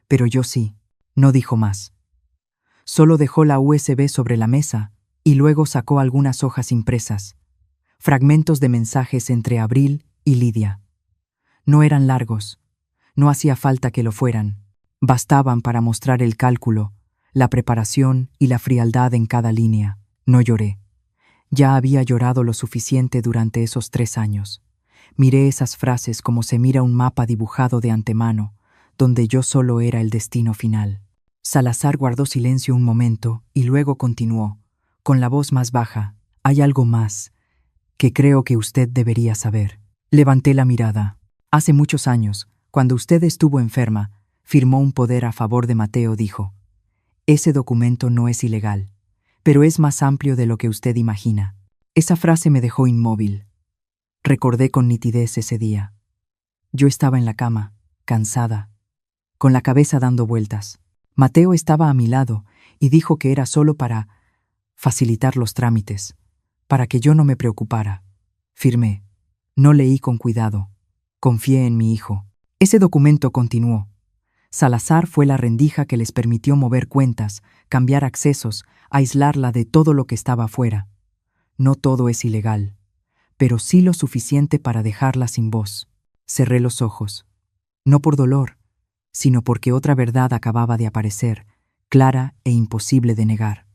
pero yo sí». No dijo más. Solo dejó la USB sobre la mesa y luego sacó algunas hojas impresas, fragmentos de mensajes entre Abril y Lidia. No eran largos, no hacía falta que lo fueran. Bastaban para mostrar el cálculo, la preparación y la frialdad en cada línea. No lloré. Ya había llorado lo suficiente durante esos 3 años. Miré esas frases como se mira un mapa dibujado de antemano, donde yo solo era el destino final. Salazar guardó silencio un momento y luego continuó, con la voz más baja: «Hay algo más que creo que usted debería saber». Levanté la mirada. «Hace muchos años, cuando usted estuvo enferma, firmó un poder a favor de Mateo», dijo. «Ese documento no es ilegal, pero es más amplio de lo que usted imagina». Esa frase me dejó inmóvil. Recordé con nitidez ese día. Yo estaba en la cama, cansada, con la cabeza dando vueltas. Mateo estaba a mi lado y dijo que era solo para facilitar los trámites, para que yo no me preocupara. Firmé. No leí con cuidado. Confié en mi hijo. Ese documento continuó. Salazar fue la rendija que les permitió mover cuentas, cambiar accesos, aislarla de todo lo que estaba afuera. No todo es ilegal, pero sí lo suficiente para dejarla sin voz. Cerré los ojos. No por dolor, sino porque otra verdad acababa de aparecer, clara e imposible de negar.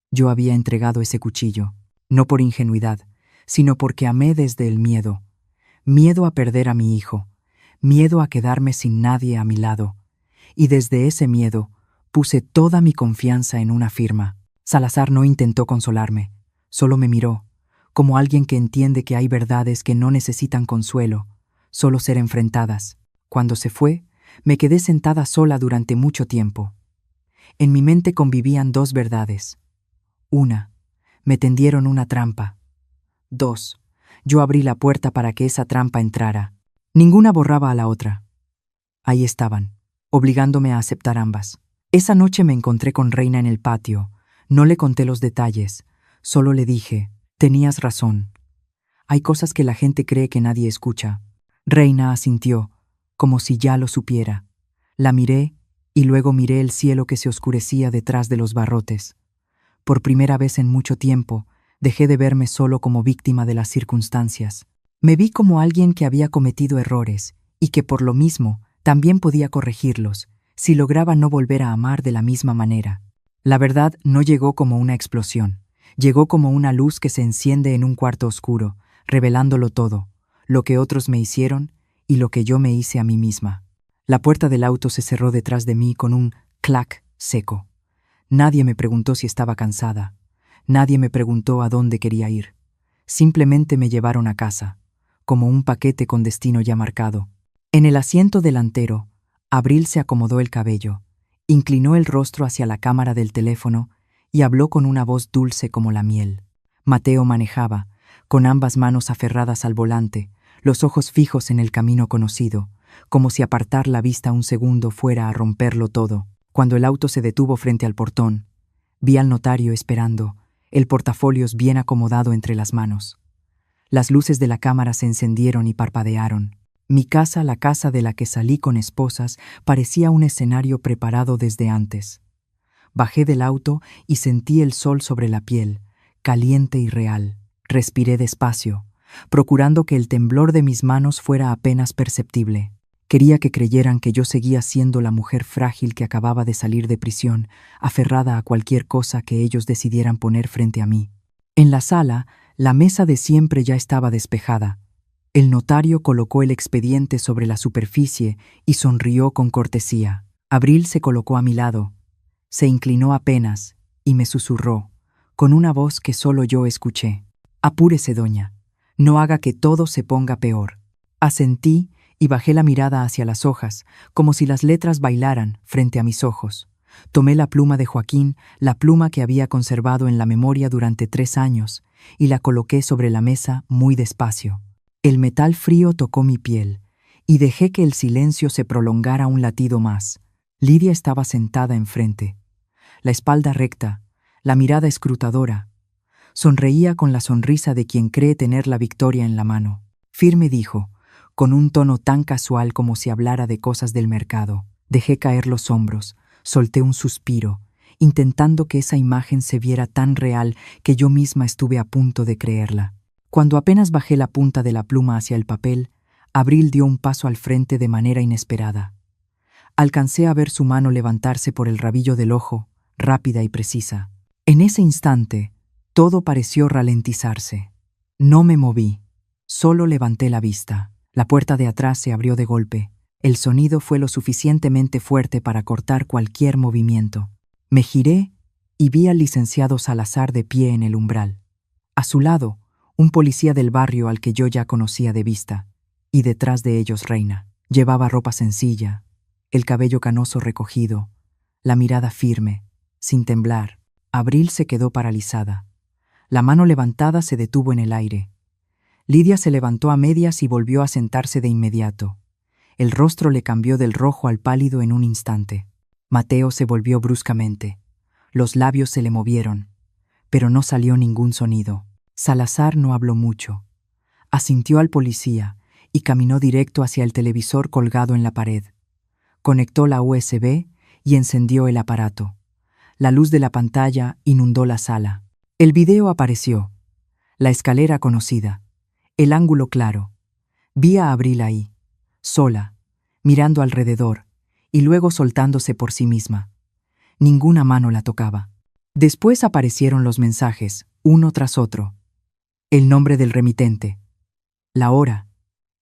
Yo había entregado ese cuchillo, no por ingenuidad, sino porque amé desde el miedo. Miedo a perder a mi hijo, miedo a quedarme sin nadie a mi lado. Y desde ese miedo puse toda mi confianza en una firma. Salazar no intentó consolarme, solo me miró, como alguien que entiende que hay verdades que no necesitan consuelo, solo ser enfrentadas. Cuando se fue, me quedé sentada sola durante mucho tiempo. En mi mente convivían 2 verdades. 1. Me tendieron una trampa. 2. Yo abrí la puerta para que esa trampa entrara. Ninguna borraba a la otra. Ahí estaban, obligándome a aceptar ambas. Esa noche me encontré con Reina en el patio. No le conté los detalles, solo le dije: «Tenías razón. Hay cosas que la gente cree que nadie escucha». Reina asintió, como si ya lo supiera. La miré y luego miré el cielo que se oscurecía detrás de los barrotes. Por primera vez en mucho tiempo, dejé de verme solo como víctima de las circunstancias. Me vi como alguien que había cometido errores y que por lo mismo también podía corregirlos si lograba no volver a amar de la misma manera. La verdad no llegó como una explosión, llegó como una luz que se enciende en un cuarto oscuro, revelándolo todo, lo que otros me hicieron y lo que yo me hice a mí misma. La puerta del auto se cerró detrás de mí con un clac seco. Nadie me preguntó si estaba cansada. Nadie me preguntó a dónde quería ir. Simplemente me llevaron a casa, como un paquete con destino ya marcado. En el asiento delantero, Abril se acomodó el cabello, inclinó el rostro hacia la cámara del teléfono y habló con una voz dulce como la miel. Mateo manejaba, con ambas manos aferradas al volante, los ojos fijos en el camino conocido, como si apartar la vista un segundo fuera a romperlo todo. Cuando el auto se detuvo frente al portón, vi al notario esperando, el portafolios bien acomodado entre las manos. Las luces de la cámara se encendieron y parpadearon. Mi casa, la casa de la que salí con esposas, parecía un escenario preparado desde antes. Bajé del auto y sentí el sol sobre la piel, caliente y real. Respiré despacio, procurando que el temblor de mis manos fuera apenas perceptible. Quería que creyeran que yo seguía siendo la mujer frágil que acababa de salir de prisión, aferrada a cualquier cosa que ellos decidieran poner frente a mí. En la sala, la mesa de siempre ya estaba despejada. El notario colocó el expediente sobre la superficie y sonrió con cortesía. Abril se colocó a mi lado, se inclinó apenas y me susurró, con una voz que solo yo escuché: «Apúrese, doña, no haga que todo se ponga peor». Asentí y bajé la mirada hacia las hojas, como si las letras bailaran frente a mis ojos. Tomé la pluma de Joaquín, la pluma que había conservado en la memoria durante 3 años, y la coloqué sobre la mesa muy despacio. El metal frío tocó mi piel, y dejé que el silencio se prolongara un latido más. Lidia estaba sentada enfrente, la espalda recta, la mirada escrutadora. Sonreía con la sonrisa de quien cree tener la victoria en la mano. Firme dijo, con un tono tan casual como si hablara de cosas del mercado. Dejé caer los hombros, solté un suspiro, intentando que esa imagen se viera tan real que yo misma estuve a punto de creerla. Cuando apenas bajé la punta de la pluma hacia el papel, Abril dio un paso al frente de manera inesperada. Alcancé a ver su mano levantarse por el rabillo del ojo, rápida y precisa. En ese instante, todo pareció ralentizarse. No me moví, solo levanté la vista. La puerta de atrás se abrió de golpe. El sonido fue lo suficientemente fuerte para cortar cualquier movimiento. Me giré y vi al licenciado Salazar de pie en el umbral. A su lado, un policía del barrio al que yo ya conocía de vista, y detrás de ellos Reina. Llevaba ropa sencilla, el cabello canoso recogido, la mirada firme, sin temblar. Abril se quedó paralizada. La mano levantada se detuvo en el aire. Lidia se levantó a medias y volvió a sentarse de inmediato. El rostro le cambió del rojo al pálido en un instante. Mateo se volvió bruscamente. Los labios se le movieron, pero no salió ningún sonido. Salazar no habló mucho. Asintió al policía y caminó directo hacia el televisor colgado en la pared. Conectó la USB y encendió el aparato. La luz de la pantalla inundó la sala. El video apareció. La escalera conocida. El ángulo claro. Vi a Abril ahí, sola, mirando alrededor, y luego soltándose por sí misma. Ninguna mano la tocaba. Después aparecieron los mensajes, uno tras otro. El nombre del remitente, la hora,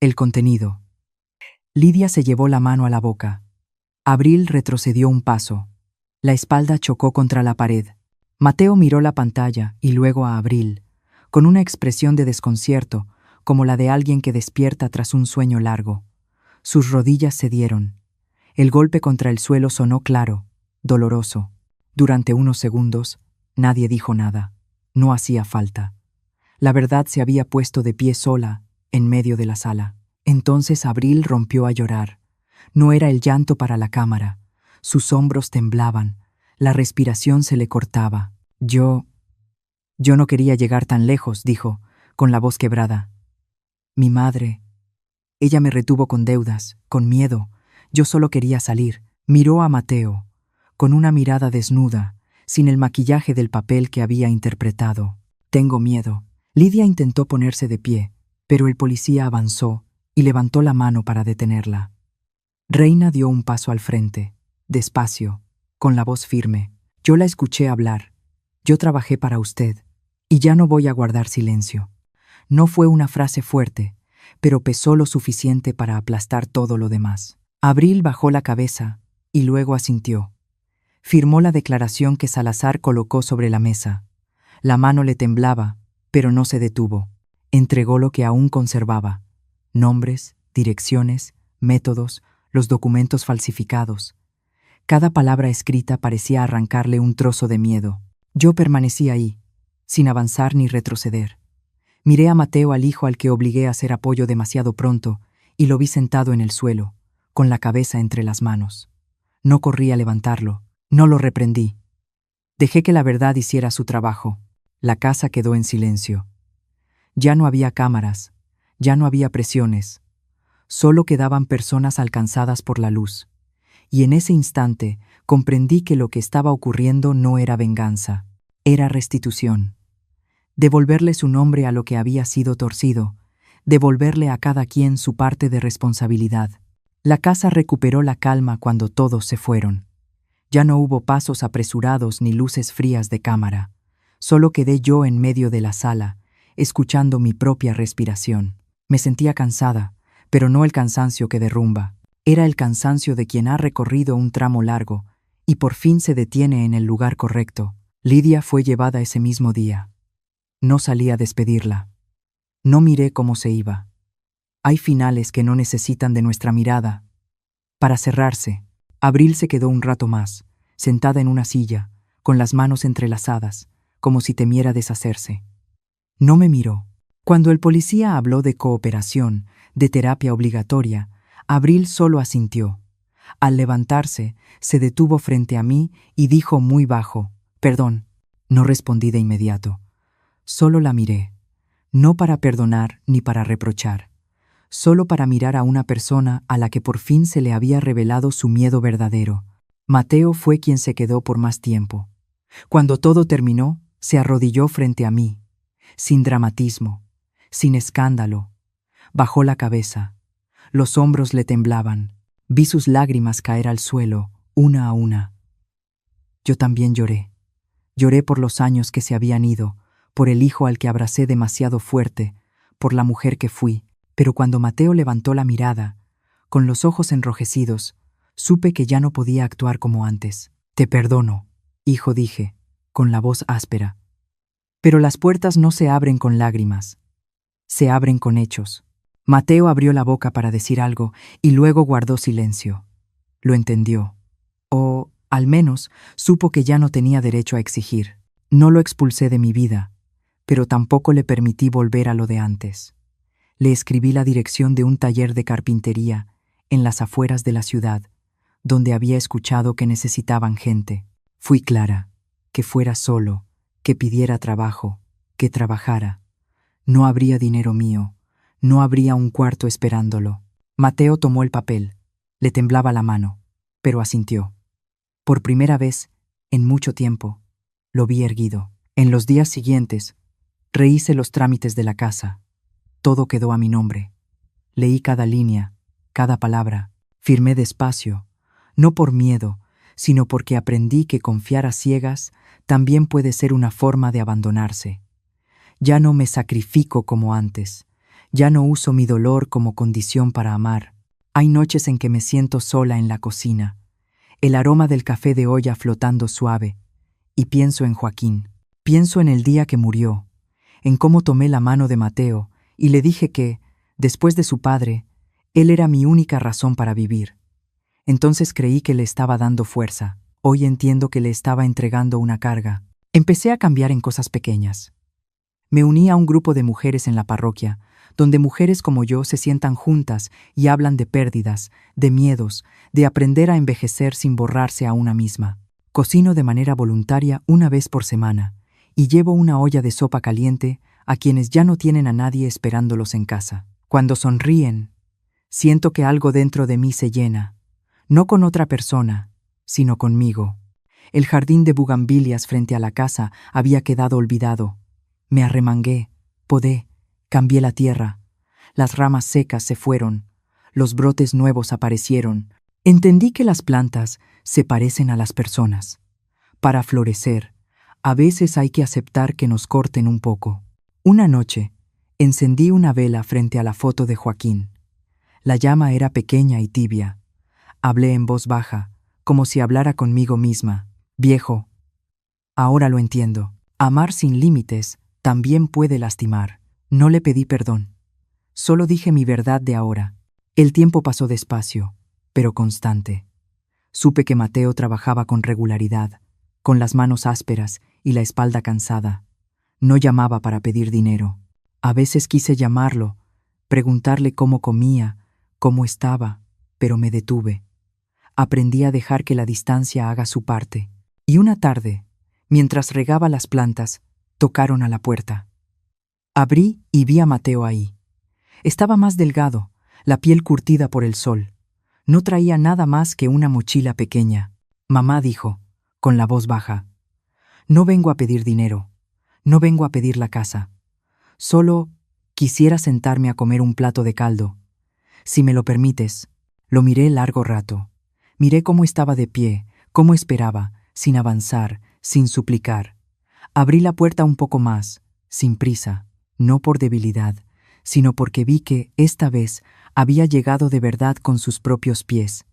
el contenido. Lidia se llevó la mano a la boca. Abril retrocedió un paso. La espalda chocó contra la pared. Mateo miró la pantalla y luego a Abril, con una expresión de desconcierto, como la de alguien que despierta tras un sueño largo. Sus rodillas cedieron. El golpe contra el suelo sonó claro, doloroso. Durante unos segundos, nadie dijo nada. No hacía falta. La verdad se había puesto de pie sola, en medio de la sala. Entonces Abril rompió a llorar. No era el llanto para la cámara. Sus hombros temblaban. La respiración se le cortaba. Yo no quería llegar tan lejos, dijo, con la voz quebrada. Mi madre. Ella me retuvo con deudas, con miedo. Yo solo quería salir. Miró a Mateo, con una mirada desnuda, sin el maquillaje del papel que había interpretado. Tengo miedo. Lidia intentó ponerse de pie, pero el policía avanzó y levantó la mano para detenerla. Reina dio un paso al frente, despacio, con la voz firme. Yo la escuché hablar. Yo trabajé para usted, y ya no voy a guardar silencio. No fue una frase fuerte, pero pesó lo suficiente para aplastar todo lo demás. Abril bajó la cabeza y luego asintió. Firmó la declaración que Salazar colocó sobre la mesa. La mano le temblaba, pero no se detuvo. Entregó lo que aún conservaba: nombres, direcciones, métodos, los documentos falsificados. Cada palabra escrita parecía arrancarle un trozo de miedo. Yo permanecí ahí, sin avanzar ni retroceder. Miré a Mateo, al hijo al que obligué a hacer apoyo demasiado pronto, y lo vi sentado en el suelo, con la cabeza entre las manos. No corrí a levantarlo, no lo reprendí. Dejé que la verdad hiciera su trabajo. La casa quedó en silencio. Ya no había cámaras, ya no había presiones. Solo quedaban personas alcanzadas por la luz. Y en ese instante comprendí que lo que estaba ocurriendo no era venganza, era restitución. Devolverle su nombre a lo que había sido torcido, devolverle a cada quien su parte de responsabilidad. La casa recuperó la calma cuando todos se fueron. Ya no hubo pasos apresurados ni luces frías de cámara. Solo quedé yo en medio de la sala, escuchando mi propia respiración. Me sentía cansada, pero no el cansancio que derrumba. Era el cansancio de quien ha recorrido un tramo largo y por fin se detiene en el lugar correcto. Lidia fue llevada ese mismo día. No salí a despedirla. No miré cómo se iba. Hay finales que no necesitan de nuestra mirada. Para cerrarse, Abril se quedó un rato más, sentada en una silla, con las manos entrelazadas, como si temiera deshacerse. No me miró. Cuando el policía habló de cooperación, de terapia obligatoria, Abril solo asintió. Al levantarse, se detuvo frente a mí y dijo muy bajo: «Perdón». No respondí de inmediato. Solo la miré, no para perdonar ni para reprochar, solo para mirar a una persona a la que por fin se le había revelado su miedo verdadero. Mateo fue quien se quedó por más tiempo. Cuando todo terminó, se arrodilló frente a mí, sin dramatismo, sin escándalo. Bajó la cabeza. Los hombros le temblaban. Vi sus lágrimas caer al suelo, una a una. Yo también lloré. Lloré por los años que se habían ido, por el hijo al que abracé demasiado fuerte, por la mujer que fui. Pero cuando Mateo levantó la mirada, con los ojos enrojecidos, supe que ya no podía actuar como antes. «Te perdono, hijo», dije, con la voz áspera. Pero las puertas no se abren con lágrimas, se abren con hechos. Mateo abrió la boca para decir algo y luego guardó silencio. Lo entendió. O, al menos, supo que ya no tenía derecho a exigir. No lo expulsé de mi vida, pero tampoco le permití volver a lo de antes. Le escribí la dirección de un taller de carpintería en las afueras de la ciudad, donde había escuchado que necesitaban gente. Fui clara: que fuera solo, que pidiera trabajo, que trabajara. No habría dinero mío, no habría un cuarto esperándolo. Mateo tomó el papel. Le temblaba la mano, pero asintió. Por primera vez, en mucho tiempo, lo vi erguido. En los días siguientes, rehice los trámites de la casa. Todo quedó a mi nombre. Leí cada línea, cada palabra. Firmé despacio, no por miedo, sino porque aprendí que confiar a ciegas también puede ser una forma de abandonarse. Ya no me sacrifico como antes. Ya no uso mi dolor como condición para amar. Hay noches en que me siento sola en la cocina, el aroma del café de olla flotando suave, y pienso en Joaquín. Pienso en el día que murió, en cómo tomé la mano de Mateo y le dije que, después de su padre, él era mi única razón para vivir. Entonces creí que le estaba dando fuerza. Hoy entiendo que le estaba entregando una carga. Empecé a cambiar en cosas pequeñas. Me uní a un grupo de mujeres en la parroquia, donde mujeres como yo se sientan juntas y hablan de pérdidas, de miedos, de aprender a envejecer sin borrarse a una misma. Cocino de manera voluntaria una vez por semana y llevo una olla de sopa caliente a quienes ya no tienen a nadie esperándolos en casa. Cuando sonríen, siento que algo dentro de mí se llena, no con otra persona, sino conmigo. El jardín de bugambilias frente a la casa había quedado olvidado. Me arremangué, podé, cambié la tierra. Las ramas secas se fueron, los brotes nuevos aparecieron. Entendí que las plantas se parecen a las personas. Para florecer, a veces hay que aceptar que nos corten un poco. Una noche, encendí una vela frente a la foto de Joaquín. La llama era pequeña y tibia. Hablé en voz baja, como si hablara conmigo misma. Viejo, ahora lo entiendo. Amar sin límites también puede lastimar. No le pedí perdón. Solo dije mi verdad de ahora. El tiempo pasó despacio, pero constante. Supe que Mateo trabajaba con regularidad, con las manos ásperas y la espalda cansada. No llamaba para pedir dinero. A veces quise llamarlo, preguntarle cómo comía, cómo estaba, pero me detuve. Aprendí a dejar que la distancia haga su parte. Y una tarde, mientras regaba las plantas, tocaron a la puerta. Abrí y vi a Mateo ahí. Estaba más delgado, la piel curtida por el sol. No traía nada más que una mochila pequeña. Mamá dijo, con la voz baja, «No vengo a pedir dinero, no vengo a pedir la casa. Solo quisiera sentarme a comer un plato de caldo. Si me lo permites». Lo miré largo rato. Miré cómo estaba de pie, cómo esperaba, sin avanzar, sin suplicar. Abrí la puerta un poco más, sin prisa, no por debilidad, sino porque vi que, esta vez, había llegado de verdad con sus propios pies.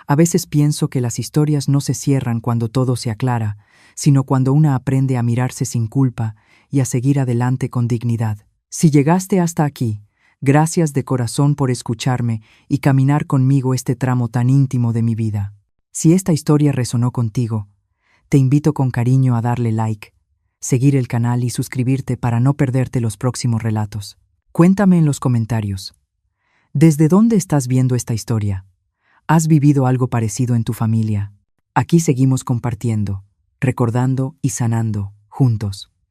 A veces pienso que las historias no se cierran cuando todo se aclara, sino cuando una aprende a mirarse sin culpa y a seguir adelante con dignidad. Si llegaste hasta aquí, gracias de corazón por escucharme y caminar conmigo este tramo tan íntimo de mi vida. Si esta historia resonó contigo, te invito con cariño a darle like, seguir el canal y suscribirte para no perderte los próximos relatos. Cuéntame en los comentarios, ¿desde dónde estás viendo esta historia? ¿Has vivido algo parecido en tu familia? Aquí seguimos compartiendo, recordando y sanando, juntos.